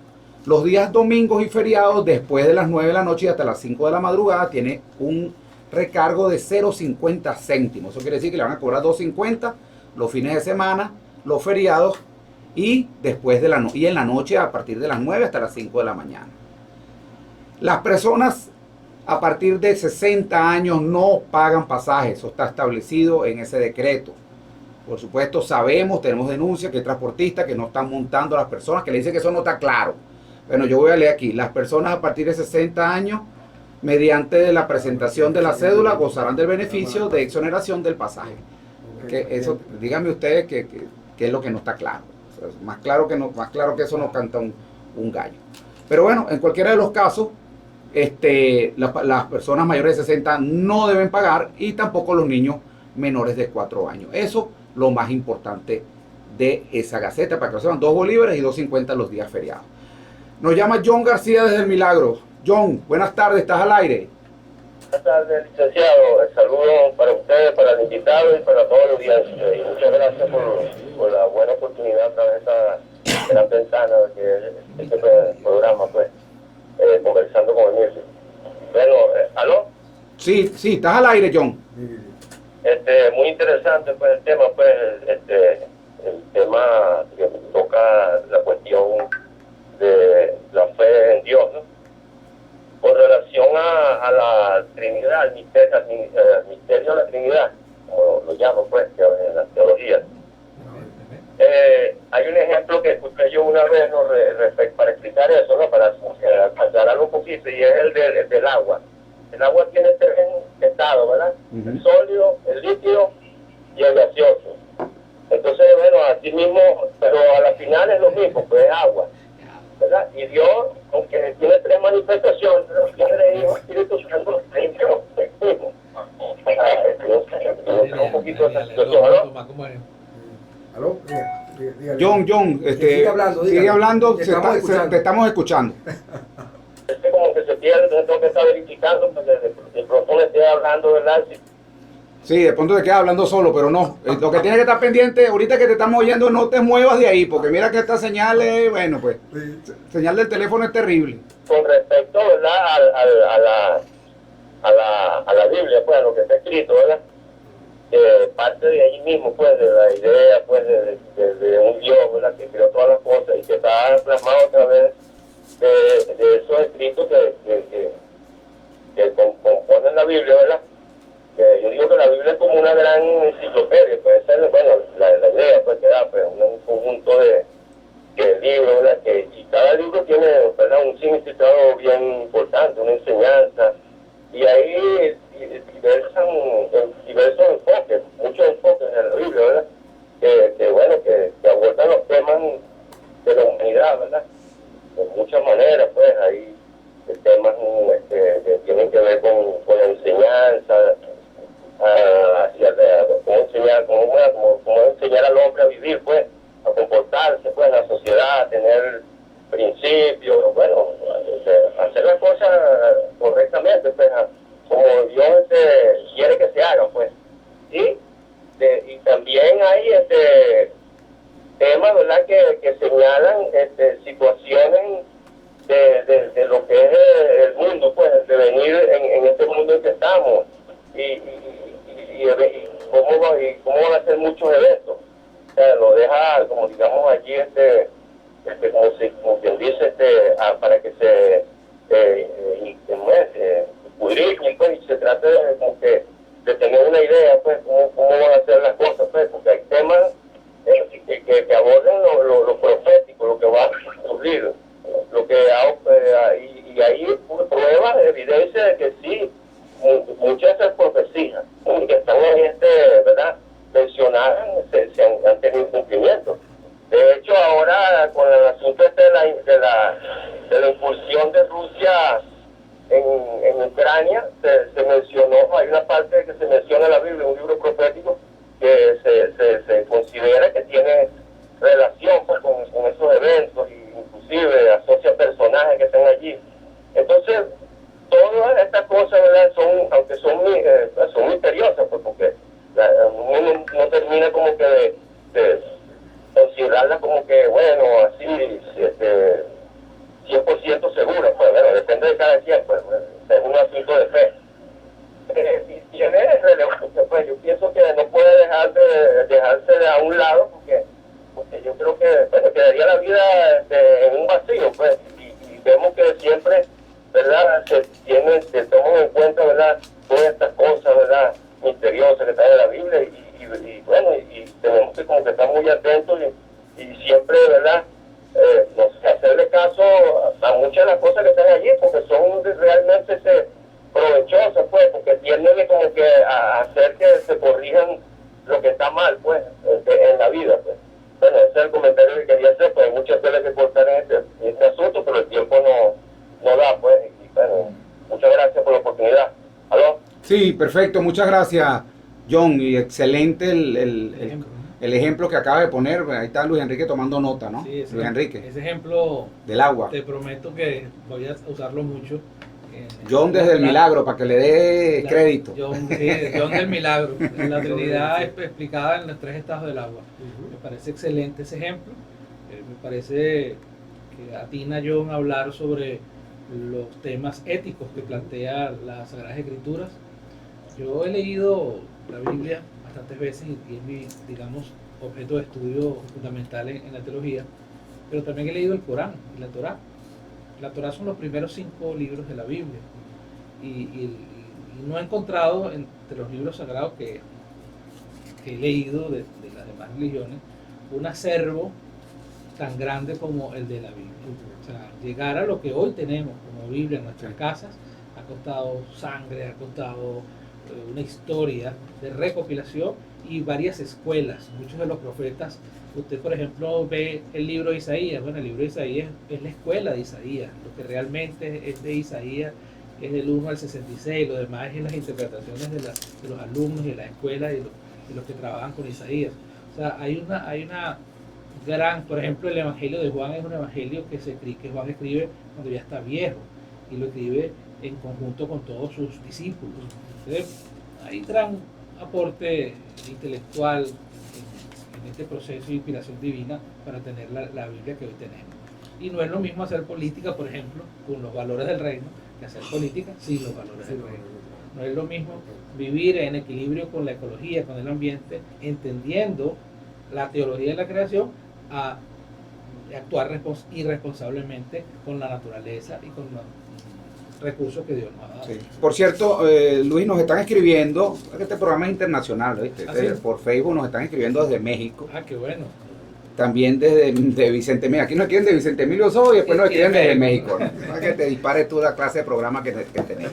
Los días domingos y feriados, después de las 9 de la noche y hasta las 5 de la madrugada, tiene un recargo de 0.50 céntimos. Eso quiere decir que le van a cobrar 2.50 los fines de semana, los feriados y después y en la noche a partir de las 9 hasta las 5 de la mañana. Las personas a partir de 60 años no pagan pasajes, eso está establecido en ese decreto. Por supuesto, tenemos denuncias que hay transportistas que no están montando a las personas, que le dicen que eso no está claro. Bueno, yo voy a leer aquí. Las personas a partir de 60 años, mediante la presentación de la cédula, gozarán del beneficio de exoneración del pasaje. Eso, díganme ustedes qué es lo que no está claro. O sea, más claro que eso no canta un gallo. Pero bueno, en cualquiera de los casos, las personas mayores de 60 no deben pagar y tampoco los niños menores de 4 años. Eso lo más importante de esa Gaceta, para que lo sepan, 2 bolívares y 2.50 los días feriados. Nos llama John García desde El Milagro. John, buenas tardes, estás al aire. Buenas tardes, licenciado. El saludo para ustedes, para el invitado y para toda la audiencia. Y muchas gracias por la buena oportunidad a través de esta gran ventana que es este programa, pues, conversando con Emilio. Bueno, ¿aló? Sí, estás al aire, John. Muy interesante, pues, el tema, pues, el tema que toca la cuestión de la fe en Dios, ¿no? Con relación a la Trinidad, al misterio de la Trinidad, como lo llaman, pues, en la teología. Hay un ejemplo que escuché yo una vez, ¿no? Para explicar eso, ¿no? Para aclararlo un poquito, y es el del agua. El agua tiene 3 estados, ¿verdad? El sólido, el líquido y el gaseoso. Entonces, bueno, así mismo, pero a la final es lo mismo, pues es agua, ¿verdad? Y Dios, aunque tiene 3 manifestaciones, tiene el Hijo, Espíritu Santo, es mismo. Un poquito de esa situación, ¿no? ¿Aló? John, sigue hablando, te estamos escuchando. Como que se pierde, entonces tengo que estar verificando, pues de pronto le estoy hablando, ¿verdad? Sí, de pronto te quedas hablando solo, pero no. Lo que tienes que estar pendiente, ahorita que te estamos oyendo, no te muevas de ahí, porque mira que esta señal es, bueno, pues, señal del teléfono es terrible. Con respecto, ¿verdad? A la Biblia, pues, a lo que está escrito, ¿verdad? Parte de ahí mismo, pues, de la idea, pues, de un Dios, ¿verdad? Que creó todas las cosas y que está plasmado a través de esos escritos que componen la Biblia, ¿verdad? Yo digo que la Biblia es como una gran enciclopedia, puede ser, bueno, la idea, pues, que da, pues, un conjunto de libros, ¿verdad? Y cada libro tiene, ¿verdad? Un significado bien importante, una enseñanza, y ahí diversos enfoques, muchos enfoques en la Biblia, ¿verdad? Que abordan los temas de la humanidad, ¿verdad? De muchas maneras, pues, hay temas que tienen que ver con la enseñanza, cómo enseñar al hombre a vivir, pues, a comportarse, pues, en la sociedad, a tener principios, bueno, hacer las cosas correctamente, pues, como Dios quiere que se hagan, pues. situaciones de lo que es el mundo, pues, de venir en este mundo en que estamos, y cómo van a ser muchos eventos. O sea, lo deja, como digamos allí, como quien dice, para que se publiquen, pues, y se trate de, como que, de tener una idea, pues, cómo van a ser las cosas, pues, porque hay temas que abordan lo profético, lo que va a ocurrir, lo que y hay pruebas, evidencia de que sí, muchas de esas profecías que están en ¿verdad?, mencionadas, se han tenido cumplimiento. De hecho, ahora con el asunto de la incursión de Rusia en Ucrania, se mencionó, hay una parte que se menciona en la Biblia, un libro profético, que se considera que tiene relación, pues, con esos eventos, e inclusive asocia personajes que están allí. Entonces, todas estas cosas, ¿verdad?, aunque son misteriosas, pues, porque uno no termina como que de considerarlas como que, bueno, así, 100% segura, pues, bueno, depende de cada quien, pues, es un asunto de fe. Y tiene relevancia, pues, yo pienso que no puede dejarse a un lado, porque yo creo que, bueno, quedaría la vida en un vacío, pues, y vemos que siempre, ¿verdad?, se toman en cuenta, ¿verdad?, todas estas cosas, ¿verdad?, misteriosas que están en la Biblia, y bueno, y tenemos que como que estar muy atentos y siempre, ¿verdad?, no sé, hacerle caso a muchas de las cosas que están allí, porque son realmente provechosas, pues, porque tienden como que a hacer que se corrijan lo que está mal, pues, en la vida, pues. Bueno, ese es el comentario que quería hacer, pues hay muchas cosas que cortar en este asunto, pero el tiempo no da, pues, y bueno, muchas gracias por la oportunidad. ¿Aló? Sí, perfecto, muchas gracias, John, y excelente el ejemplo que acaba de poner. Ahí está Luis Enrique tomando nota, ¿no? Sí, Luis Enrique. Ese ejemplo del agua. Te prometo que voy a usarlo mucho. John desde el milagro, para que le dé crédito. John del milagro. La Trinidad explicada en los 3 estados del agua. Me parece excelente ese ejemplo. Me parece que atina John a hablar sobre los temas éticos que plantea las Sagradas Escrituras. Yo he leído la Biblia bastantes veces y es mi, digamos, objeto de estudio fundamental en la teología, pero también he leído el Corán y la Torá. La Torá son los primeros 5 libros de la Biblia y no he encontrado entre los libros sagrados que he leído de las demás religiones un acervo tan grande como el de la Biblia. O sea, llegar a lo que hoy tenemos como Biblia en nuestras casas ha costado sangre, ha costado una historia de recopilación y varias escuelas. Muchos de los profetas, usted por ejemplo ve el libro de Isaías. Bueno, el libro de Isaías es la escuela de Isaías, lo que realmente es de Isaías es del 1 al 66, lo demás es las interpretaciones de los alumnos y de la escuela y de los que trabajan con Isaías. O sea, hay una gran, por ejemplo, el Evangelio de Juan es un evangelio que Juan escribe cuando ya está viejo y lo escribe en conjunto con todos sus discípulos. Entonces, hay gran aporte intelectual en este proceso de inspiración divina para tener la Biblia que hoy tenemos. Y no es lo mismo hacer política, por ejemplo, con los valores del reino, que hacer política sin los valores del reino. No es lo mismo vivir en equilibrio con la ecología, con el ambiente, entendiendo la teología de la creación, a actuar irresponsablemente con la naturaleza y con los recursos que Dios nos ha dado. Sí. Por cierto, Luis, nos están escribiendo, este programa es internacional, ¿viste? ¿Ah, sí? Por Facebook nos están escribiendo desde México. Ah, qué bueno. También de Vicente Emilio. Aquí nos escriben de Vicente Emilio Sojo y después nos escriben desde México, ¿no? Para que te dispares tú la clase de programa que tenemos.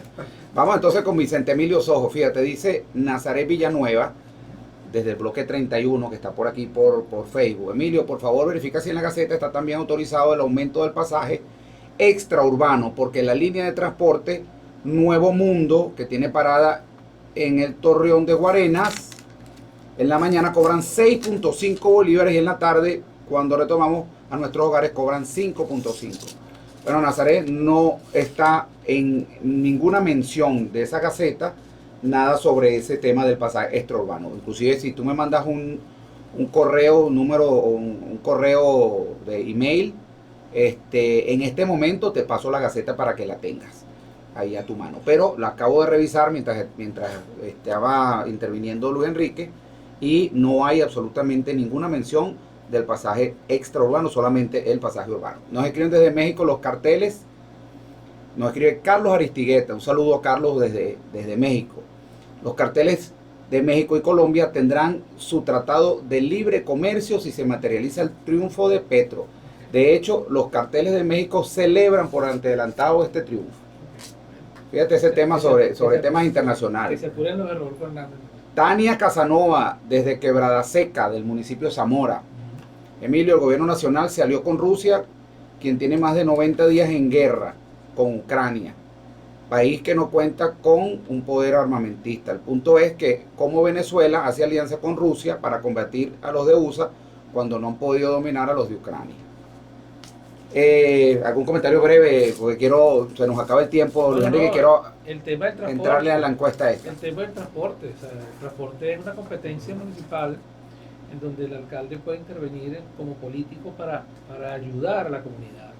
Vamos entonces con Vicente Emilio Sojo. Fíjate, dice Nazaret Villanueva, desde el bloque 31, que está por aquí por Facebook. Emilio, por favor, verifica si en la Gaceta está también autorizado el aumento del pasaje extraurbano, porque la línea de transporte Nuevo Mundo, que tiene parada en el Torreón de Guarenas, en la mañana cobran 6.5 bolívares y en la tarde, cuando retomamos a nuestros hogares, cobran 5.5. Bueno, Nazaret no está en ninguna mención de esa Gaceta nada sobre ese tema del pasaje extraurbano. Inclusive si tú me mandas un correo, un correo de email, En este momento te paso la Gaceta para que la tengas ahí a tu mano. Pero la acabo de revisar mientras estaba interviniendo Luis Enrique y no hay absolutamente ninguna mención del pasaje extraurbano, solamente el pasaje urbano. Nos escriben desde México los carteles. Nos escribe Carlos Aristigueta. Un saludo a Carlos desde México. Los carteles de México y Colombia tendrán su tratado de libre comercio si se materializa el triunfo de Petro. De hecho, los carteles de México celebran por adelantado este triunfo. Fíjate ese tema sobre temas internacionales. Que se apuren los errores, Fernando. Tania Casanova, desde Quebrada Seca, del municipio de Zamora. Emilio, el gobierno nacional se alió con Rusia, quien tiene más de 90 días en guerra con Ucrania, país que no cuenta con un poder armamentista. El punto es que como Venezuela hace alianza con Rusia para combatir a los de USA cuando no han podido dominar a los de Ucrania. Algún comentario breve, porque se nos acaba el tiempo, Luis Enrique, quiero el tema del transporte, entrarle a la encuesta esta. El tema del transporte, o sea, el transporte es una competencia municipal en donde el alcalde puede intervenir como político para ayudar a la comunidad.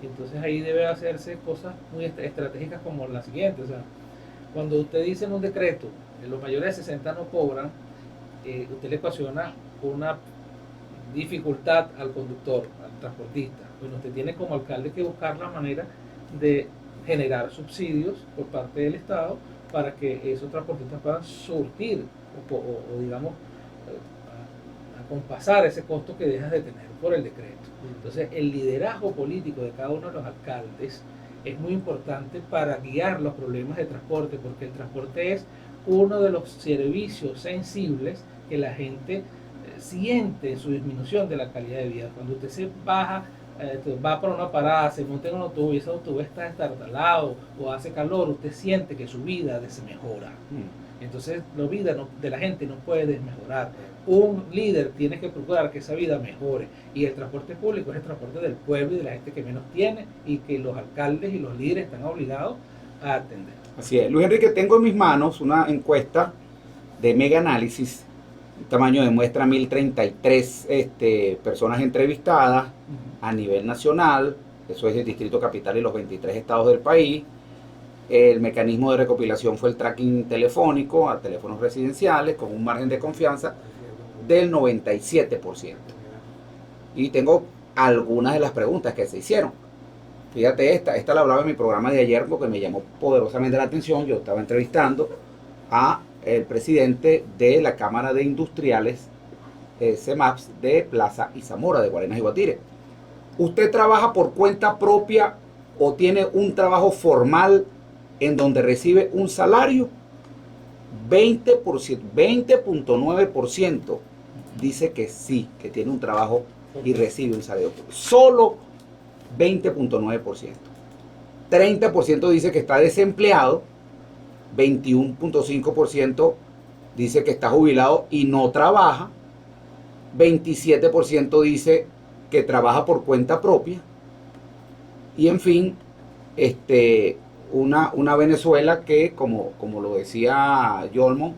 Y entonces ahí debe hacerse cosas muy estratégicas como la siguiente. O sea, cuando usted dice en un decreto que los mayores de 60 no cobran, usted le ecuaciona una dificultad al conductor, al transportista. Bueno, usted tiene como alcalde que buscar la manera de generar subsidios por parte del Estado para que esos transportistas puedan surtir o digamos, compasar ese costo que dejas de tener por el decreto. Entonces, el liderazgo político de cada uno de los alcaldes es muy importante para guiar los problemas de transporte, porque el transporte es uno de los servicios sensibles que la gente siente su disminución de la calidad de vida. Cuando usted se baja, va para una parada, se monta en un autobús y ese autobús está destartalado o hace calor, usted siente que su vida desmejora. Entonces, la vida de la gente no puede desmejorar. Un líder tiene que procurar que esa vida mejore. Y el transporte público es el transporte del pueblo y de la gente que menos tiene y que los alcaldes y los líderes están obligados a atender. Así es. Luis Enrique, tengo en mis manos una encuesta de Mega Análisis. El tamaño de muestra 1033 personas entrevistadas a nivel nacional. Eso es el Distrito Capital y los 23 estados del país. El mecanismo de recopilación fue el tracking telefónico a teléfonos residenciales con un margen de confianza del 97%. Y tengo algunas de las preguntas que se hicieron. Fíjate esta la hablaba en mi programa de ayer porque me llamó poderosamente la atención. Yo estaba entrevistando a el presidente de la Cámara de Industriales CEMAPS de Plaza y Zamora, de Guarenas y Guatire. ¿Usted trabaja por cuenta propia o tiene un trabajo formal en donde recibe un salario? 20.9% dice que sí, que tiene un trabajo y recibe un salario. Solo 20.9%. 30% dice que está desempleado. 21.5% dice que está jubilado y no trabaja. 27% dice que trabaja por cuenta propia. Y en fin, una Venezuela que, como lo decía Yolmo,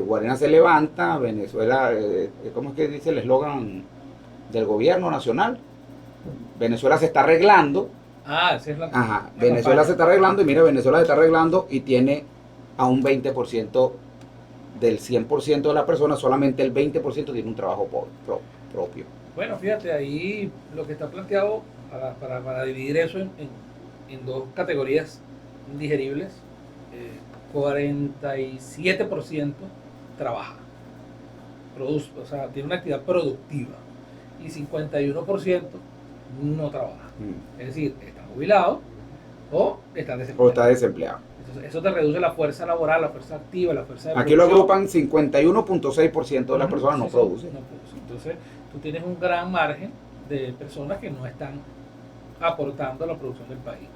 Guarena se levanta, Venezuela, ¿cómo es que dice el eslogan del gobierno nacional? Venezuela se está arreglando. Esa es la... Ajá, Venezuela se está arreglando y mira, Venezuela se está arreglando y tiene a un 20% del 100% de las personas, solamente el 20% tiene un trabajo propio. Bueno, fíjate, ahí lo que está planteado para dividir eso en dos categorías digeribles, 47% trabaja, produce, o sea, tiene una actividad productiva, y 51% no trabaja. Es decir, está jubilado o está desempleado. Entonces, eso te reduce la fuerza laboral, la fuerza activa, la fuerza de Aquí lo agrupan 51.6% de las personas no producen. Entonces, tú tienes un gran margen de personas que no están aportando a la producción del país.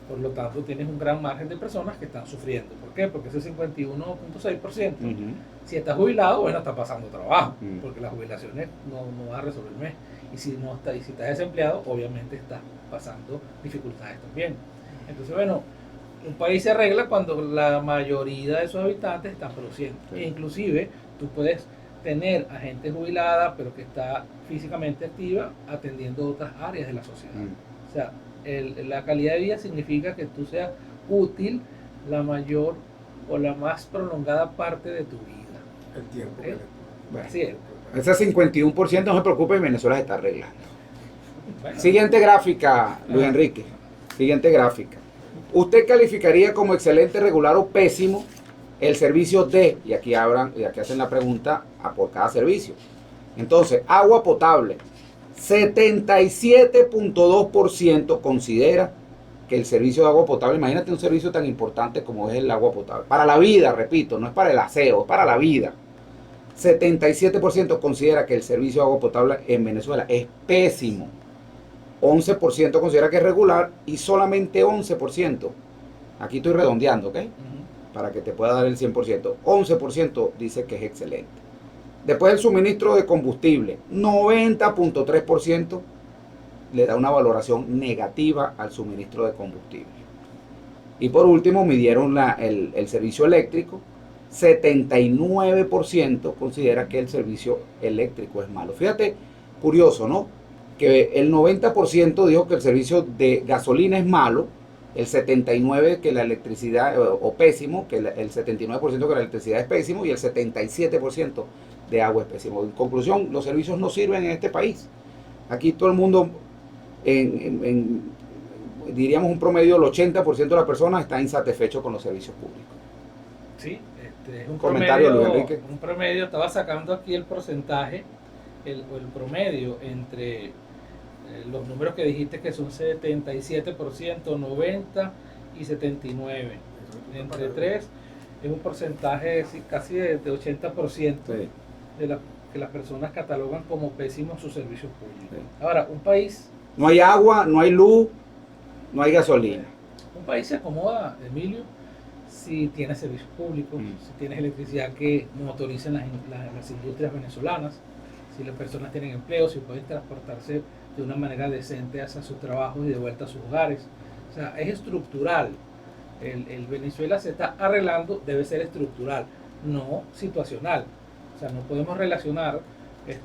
Por lo tanto, tienes un gran margen de personas que están sufriendo. ¿Por qué? Porque ese 51.6%, si estás jubilado, bueno, está pasando trabajo, porque las jubilaciones no van a resolver el mes. Y si estás desempleado, obviamente estás pasando dificultades también. Entonces, bueno, un país se arregla cuando la mayoría de sus habitantes están produciendo. E inclusive, tú puedes tener a gente jubilada, pero que está físicamente activa, atendiendo otras áreas de la sociedad. O sea, la calidad de vida significa que tú seas útil la mayor o la más prolongada parte de tu vida. El tiempo. ¿Okay? Bueno, Así es. ese 51% no se preocupe, en Venezuela se está arreglando. Bueno, Siguiente gráfica, Luis Enrique. Siguiente gráfica. ¿Usted calificaría como excelente, regular o pésimo el servicio de, y aquí hacen la pregunta por cada servicio? Entonces, agua potable, 77.2% considera que el servicio de agua potable, imagínate un servicio tan importante como es el agua potable, para la vida, repito, no es para el aseo, es para la vida. 77% considera que el servicio de agua potable en Venezuela es pésimo. 11% considera que es regular y solamente 11%, aquí estoy redondeando, ¿ok? Para que te pueda dar el 100%, 11% dice que es excelente. Después el suministro de combustible, 90.3% le da una valoración negativa al suministro de combustible. Y por último midieron el servicio eléctrico, 79% considera que el servicio eléctrico es malo. Fíjate, curioso, ¿no? Que el 90% dijo que el servicio de gasolina es malo, el 79% que la electricidad, o pésimo, que el 79% que la electricidad es pésimo y el 77% de agua es pésimo. En conclusión, los servicios no sirven en este país. Aquí todo el mundo, diríamos un promedio, el 80% de las personas está insatisfecho con los servicios públicos. Sí, es un comentario, promedio, Luis Enrique. un promedio, estaba sacando aquí el porcentaje, el promedio entre los números que dijiste que son 77%, 90 y 79. Entre 3 es un porcentaje casi de 80% Sí. que las personas catalogan como pésimos sus servicios públicos. Sí. Ahora, un país... No hay agua, no hay luz, no hay gasolina. Un país se acomoda, Emilio, si tienes servicios públicos, si tienes electricidad que motoricen las industrias venezolanas, si las personas tienen empleo, si pueden transportarse de una manera decente hacia sus trabajos y de vuelta a sus hogares. O sea, es estructural. El Venezuela se está arreglando, debe ser estructural, no situacional. O sea, no podemos relacionar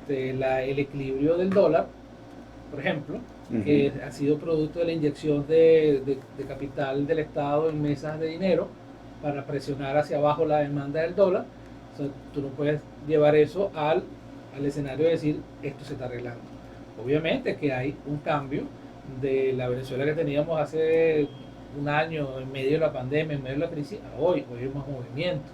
el equilibrio del dólar, por ejemplo, que ha sido producto de la inyección de capital del Estado en mesas de dinero para presionar hacia abajo la demanda del dólar. O sea, tú no puedes llevar eso al escenario de decir esto se está arreglando. Obviamente que hay un cambio de la Venezuela que teníamos hace un año en medio de la pandemia, en medio de la crisis, a hoy hay más movimiento,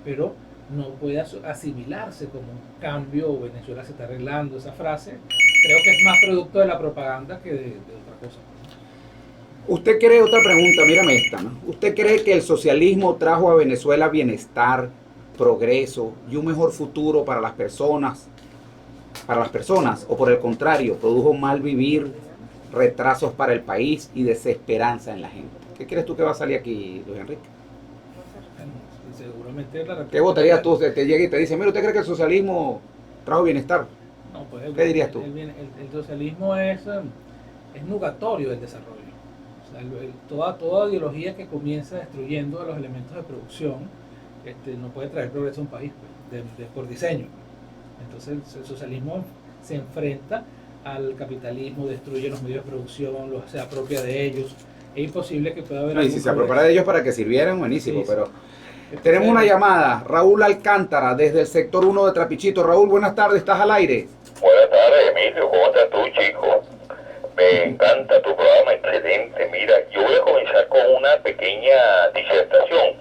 pero no puede asimilarse como un cambio, Venezuela se está arreglando. Esa frase creo que es más producto de la propaganda que de otra cosa. ¿Usted cree, otra pregunta, mírame esta, ¿no? ¿Usted cree que el socialismo trajo a Venezuela bienestar, progreso y un mejor futuro para las personas, o por el contrario, produjo mal vivir, retrasos para el país y desesperanza en la gente? ¿Qué crees tú que va a salir aquí, Luis Enrique? Seguramente ¿Qué votarías tú? Te llega y te dice, mira, ¿usted cree que el socialismo trajo bienestar? No, pues ¿Qué dirías tú? El socialismo es nugatorio del desarrollo. O sea, toda ideología que comienza destruyendo los elementos de producción no puede traer progreso a un país, pues, por diseño. Entonces el socialismo se enfrenta al capitalismo, destruye los medios de producción, se apropia de ellos. Es imposible que pueda haber... No, y si se apropia de ellos para que sirvieran, buenísimo, sí, pero... Tenemos una llamada, Raúl Alcántara, desde el sector 1 de Trapichito. Raúl, buenas tardes, estás al aire. Buenas tardes, Emilio, ¿cómo estás tú, chico? Me encanta tu programa, excelente. Mira, yo voy a comenzar con una pequeña disertación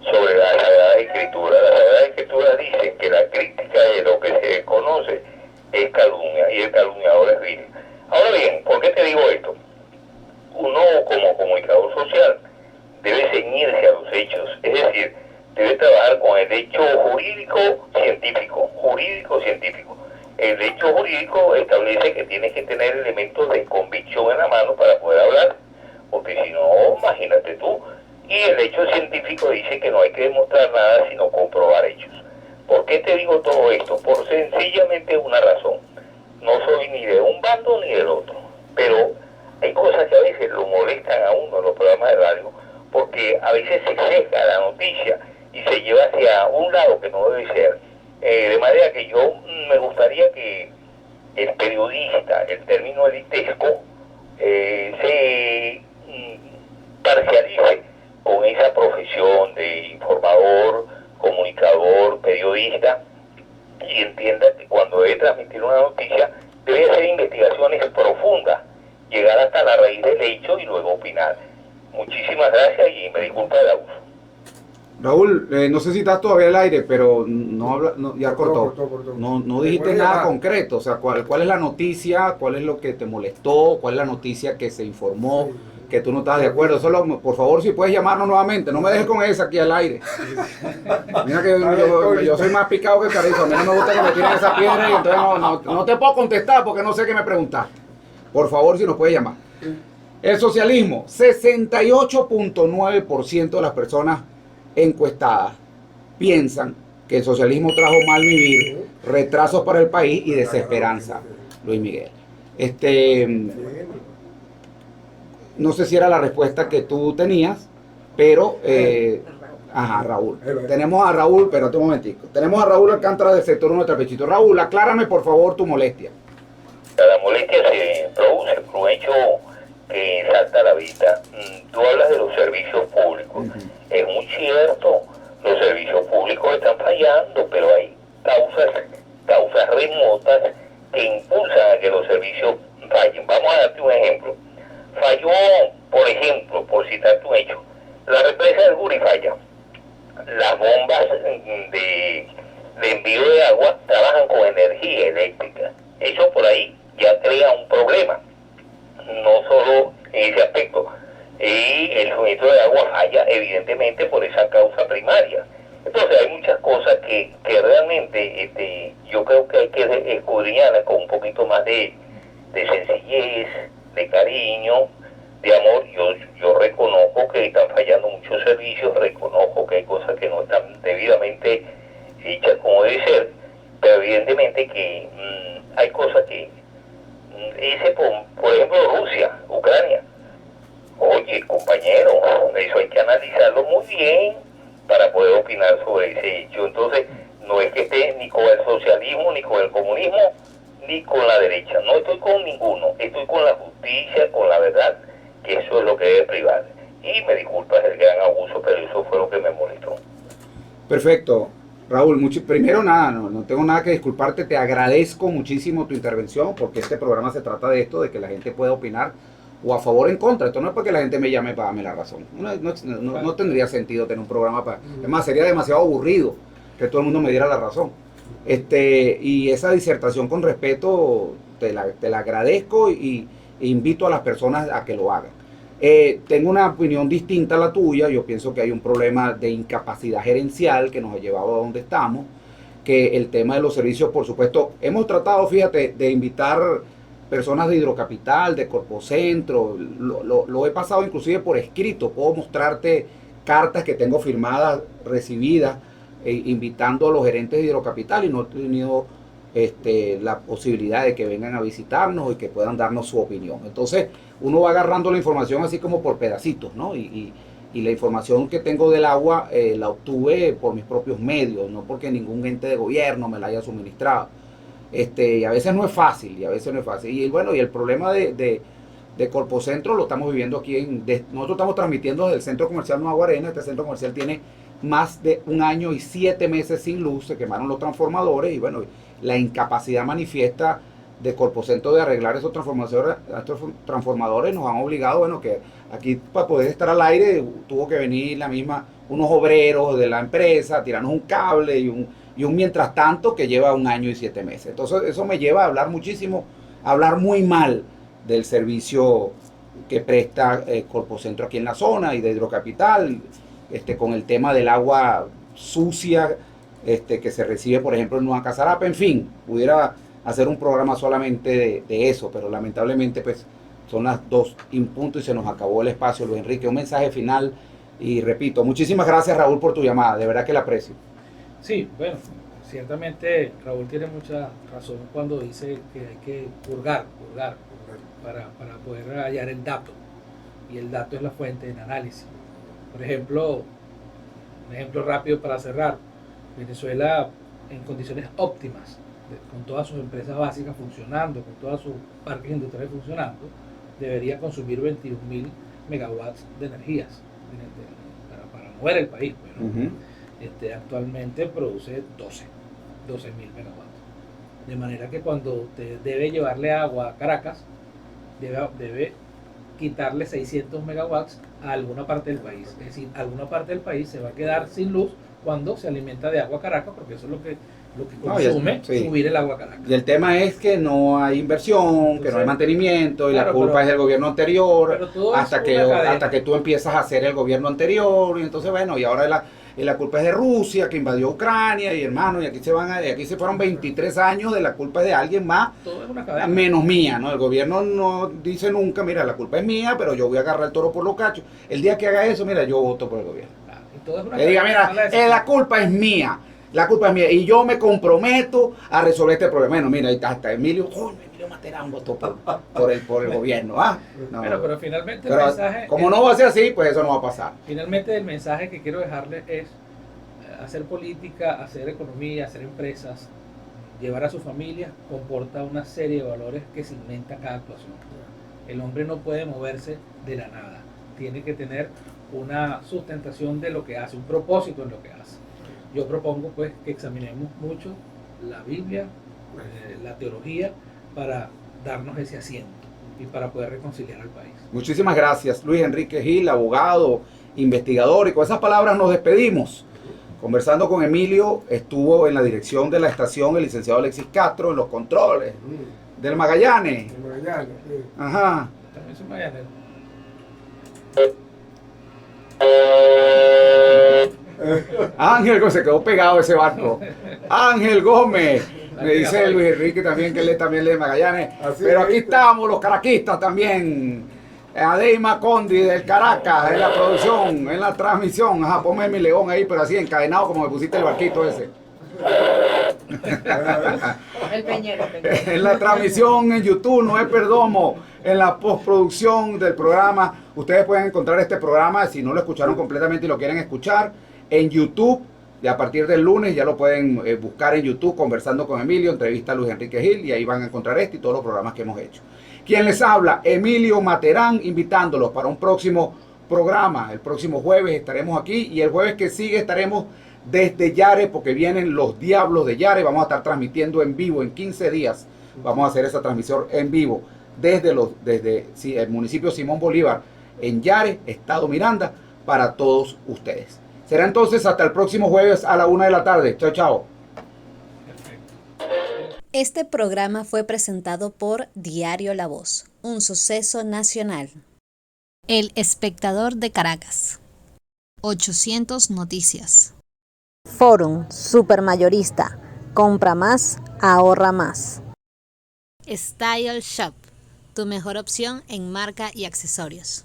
sobre la Sagrada Escritura. La Sagrada Escritura dice que la crítica de lo que se conoce es calumnia y el calumniador es vil. Ahora bien, ¿por qué te digo esto? Uno como comunicador social debe ceñirse a los hechos, es decir, debe trabajar con el hecho jurídico-científico. El hecho jurídico establece que tienes que tener elementos de convicción en la mano para poder hablar, porque si no, imagínate tú. Y el hecho científico dice que no hay que demostrar nada sino comprobar hechos. ¿Por qué te digo todo esto? Por sencillamente una razón. No soy ni de un bando ni del otro, pero hay cosas que a veces lo molestan a uno en los programas de radio, porque a veces se sesga la noticia y se lleva hacia un lado que no debe ser. De manera que yo me gustaría que el periodista, el término elitesco, se parcialice con esa profesión de informador, comunicador, periodista, y entienda que cuando debe transmitir una noticia debe hacer investigaciones profundas, llegar hasta la raíz del hecho y luego opinar. Muchísimas gracias y me disculpa el abuso. Raúl, no sé si estás todavía al aire, pero no habla, no, ya cortó. No dijiste nada concreto. O sea, ¿cuál es la noticia? ¿Cuál es lo que te molestó? ¿Cuál es la noticia que se informó que tú no estás de acuerdo? Solo, por favor, si puedes llamarnos nuevamente. No me dejes con esa aquí al aire. Mira que yo soy más picado que el carrizo. A mí no me gusta que me tiren esa piedra y entonces no te puedo contestar porque no sé qué me preguntaste. Por favor, si nos puedes llamar. El socialismo, 68.9% de las personas encuestadas piensan que el socialismo trajo mal vivir, retrasos para el país y desesperanza. Luis Miguel. No sé si era la respuesta que tú tenías, pero Raúl. Tenemos a Raúl, espérate un momentico. Tenemos a Raúl Alcántara del sector 1 de Trapechito. Raúl, aclárame por favor tu molestia. La molestia se produce por un hecho que salta a la vista. Tú hablas de los servicios públicos. Es muy cierto, los servicios públicos están fallando, pero hay causas remotas que impulsan a que los servicios fallen. Vamos a darte un ejemplo. Falló, por ejemplo, por citarte un hecho, la represa del Guri falla. Las bombas de envío de agua trabajan con energía eléctrica. Eso por ahí ya crea un problema, no solo en ese aspecto. Y el suministro de agua falla evidentemente por esa causa primaria. Entonces hay muchas cosas que realmente yo creo que hay que escudriñarlas con un poquito más de sencillez, de cariño, de amor. Yo reconozco que están fallando muchos servicios, reconozco que hay cosas que no están debidamente hechas como debe ser, pero evidentemente que hay cosas que por ejemplo Rusia, Ucrania. Oye, compañero, eso hay que analizarlo muy bien para poder opinar sobre ese hecho. Entonces, no es que esté ni con el socialismo, ni con el comunismo, ni con la derecha. No estoy con ninguno. Estoy con la justicia, con la verdad, que eso es lo que debe privar. Y me disculpas el gran abuso, pero eso fue lo que me molestó. Perfecto. Raúl, primero nada, no tengo nada que disculparte. Te agradezco muchísimo tu intervención porque este programa se trata de esto, de que la gente pueda opinar o a favor o en contra. Esto no es porque la gente me llame para darme la razón. No tendría sentido tener un programa para... Es más, sería demasiado aburrido que todo el mundo me diera la razón. Y esa disertación con respeto te la agradezco e invito a las personas a que lo hagan. Tengo una opinión distinta a la tuya. Yo pienso que hay un problema de incapacidad gerencial que nos ha llevado a donde estamos, que el tema de los servicios, por supuesto, hemos tratado, fíjate, de invitar personas de Hidrocapital, de Corpocentro, lo he pasado inclusive por escrito, puedo mostrarte cartas que tengo firmadas, recibidas, invitando a los gerentes de Hidrocapital y no he tenido la posibilidad de que vengan a visitarnos y que puedan darnos su opinión. Entonces uno va agarrando la información así como por pedacitos, ¿no? Y la información que tengo del agua la obtuve por mis propios medios, no porque ningún ente de gobierno me la haya suministrado. Y a veces no es fácil, y bueno, y el problema de Corpocentro lo estamos viviendo aquí, nosotros estamos transmitiendo desde el Centro Comercial Nueva Guarena. Este centro comercial tiene más de 1 año y 7 meses sin luz, se quemaron los transformadores, y bueno, la incapacidad manifiesta de Corpocentro de arreglar esos transformadores nos han obligado, bueno, que aquí para poder estar al aire tuvo que venir unos obreros de la empresa, tirarnos un cable y un mientras tanto que lleva 1 año y 7 meses. Entonces eso me lleva a hablar muchísimo, a hablar muy mal del servicio que presta Corpocentro aquí en la zona y de Hidrocapital, con el tema del agua sucia que se recibe, por ejemplo, en Nueva Casarapa. En fin, pudiera hacer un programa solamente de eso, pero lamentablemente pues son las 2:00 y se nos acabó el espacio. Luis Enrique, un mensaje final y repito, muchísimas gracias Raúl por tu llamada, de verdad que la aprecio. Sí, bueno, ciertamente Raúl tiene mucha razón cuando dice que hay que purgar para poder hallar el dato, y el dato es la fuente del análisis. Por ejemplo, un ejemplo rápido para cerrar: Venezuela en condiciones óptimas, con todas sus empresas básicas funcionando, con todos sus parques industriales funcionando, debería consumir 21.000 megawatts de energías para mover el país. Bueno, actualmente produce 12.000 megawatts. De manera que cuando usted debe llevarle agua a Caracas, debe quitarle 600 megawatts a alguna parte del país. Es decir, alguna parte del país se va a quedar sin luz cuando se alimenta de agua a Caracas, porque eso es lo que consume subir el agua a Caracas. Y el tema es que no hay inversión, entonces, que no hay mantenimiento, y la culpa es del gobierno anterior, hasta que tú empiezas a hacer el gobierno anterior, y entonces bueno, y ahora la culpa es de Rusia, que invadió Ucrania, y hermano, y aquí se fueron 23 años de la culpa es de alguien más, todo es una cadena, menos mía, ¿no? El gobierno no dice nunca, mira, la culpa es mía, pero yo voy a agarrar el toro por los cachos. El día que haga eso, mira, yo voto por el gobierno. Claro, y todo es una que diga, mira, la culpa es mía. La culpa es mía y yo me comprometo a resolver este problema. Bueno, mira, hasta Emilio Materán votó por el gobierno. No, pero finalmente el mensaje... Como no va a ser así, pues eso no va a pasar. Finalmente el mensaje que quiero dejarles es hacer política, hacer economía, hacer empresas, llevar a su familia, comporta una serie de valores que se inventa cada actuación. El hombre no puede moverse de la nada. Tiene que tener una sustentación de lo que hace, un propósito en lo que hace. Yo propongo pues que examinemos mucho la Biblia, la teología, para darnos ese asiento y para poder reconciliar al país. Muchísimas gracias, Luis Enrique Gil, abogado, investigador, y con esas palabras nos despedimos. Conversando con Emilio, estuvo en la dirección de la estación el licenciado Alexis Castro, en los controles del Magallanes. Ajá. También soy magallanero. Ángel, se quedó pegado ese barco. Ángel Gómez, me dice Luis Enrique también que él también lee Magallanes. Pero aquí estamos los caraquistas también. Adeima Condi del Caracas, en la producción, en la transmisión. Ajá, ponme mi león ahí, pero así encadenado como me pusiste el barquito ese. El peñero. En la transmisión en YouTube, Noé Perdomo, en la postproducción del programa. Ustedes pueden encontrar este programa, si no lo escucharon completamente y lo quieren escuchar, en YouTube. Y a partir del lunes ya lo pueden buscar en YouTube, Conversando con Emilio, entrevista a Luis Enrique Gil, y ahí van a encontrar este y todos los programas que hemos hecho. Quien les habla, Emilio Materán, invitándolos para un próximo programa. El próximo jueves estaremos aquí, y el jueves que sigue estaremos desde Yare, porque vienen los Diablos de Yare. Vamos a estar transmitiendo en vivo en 15 días. Vamos a hacer esa transmisión en vivo desde el municipio Simón Bolívar, en Yare, Estado Miranda, para todos ustedes. Será entonces hasta el próximo jueves a la 1 de la tarde. Chao, chao. Este programa fue presentado por Diario La Voz, un suceso nacional. El Espectador de Caracas. 800 Noticias. Forum Supermayorista. Compra más, ahorra más. Style Shop, tu mejor opción en marca y accesorios.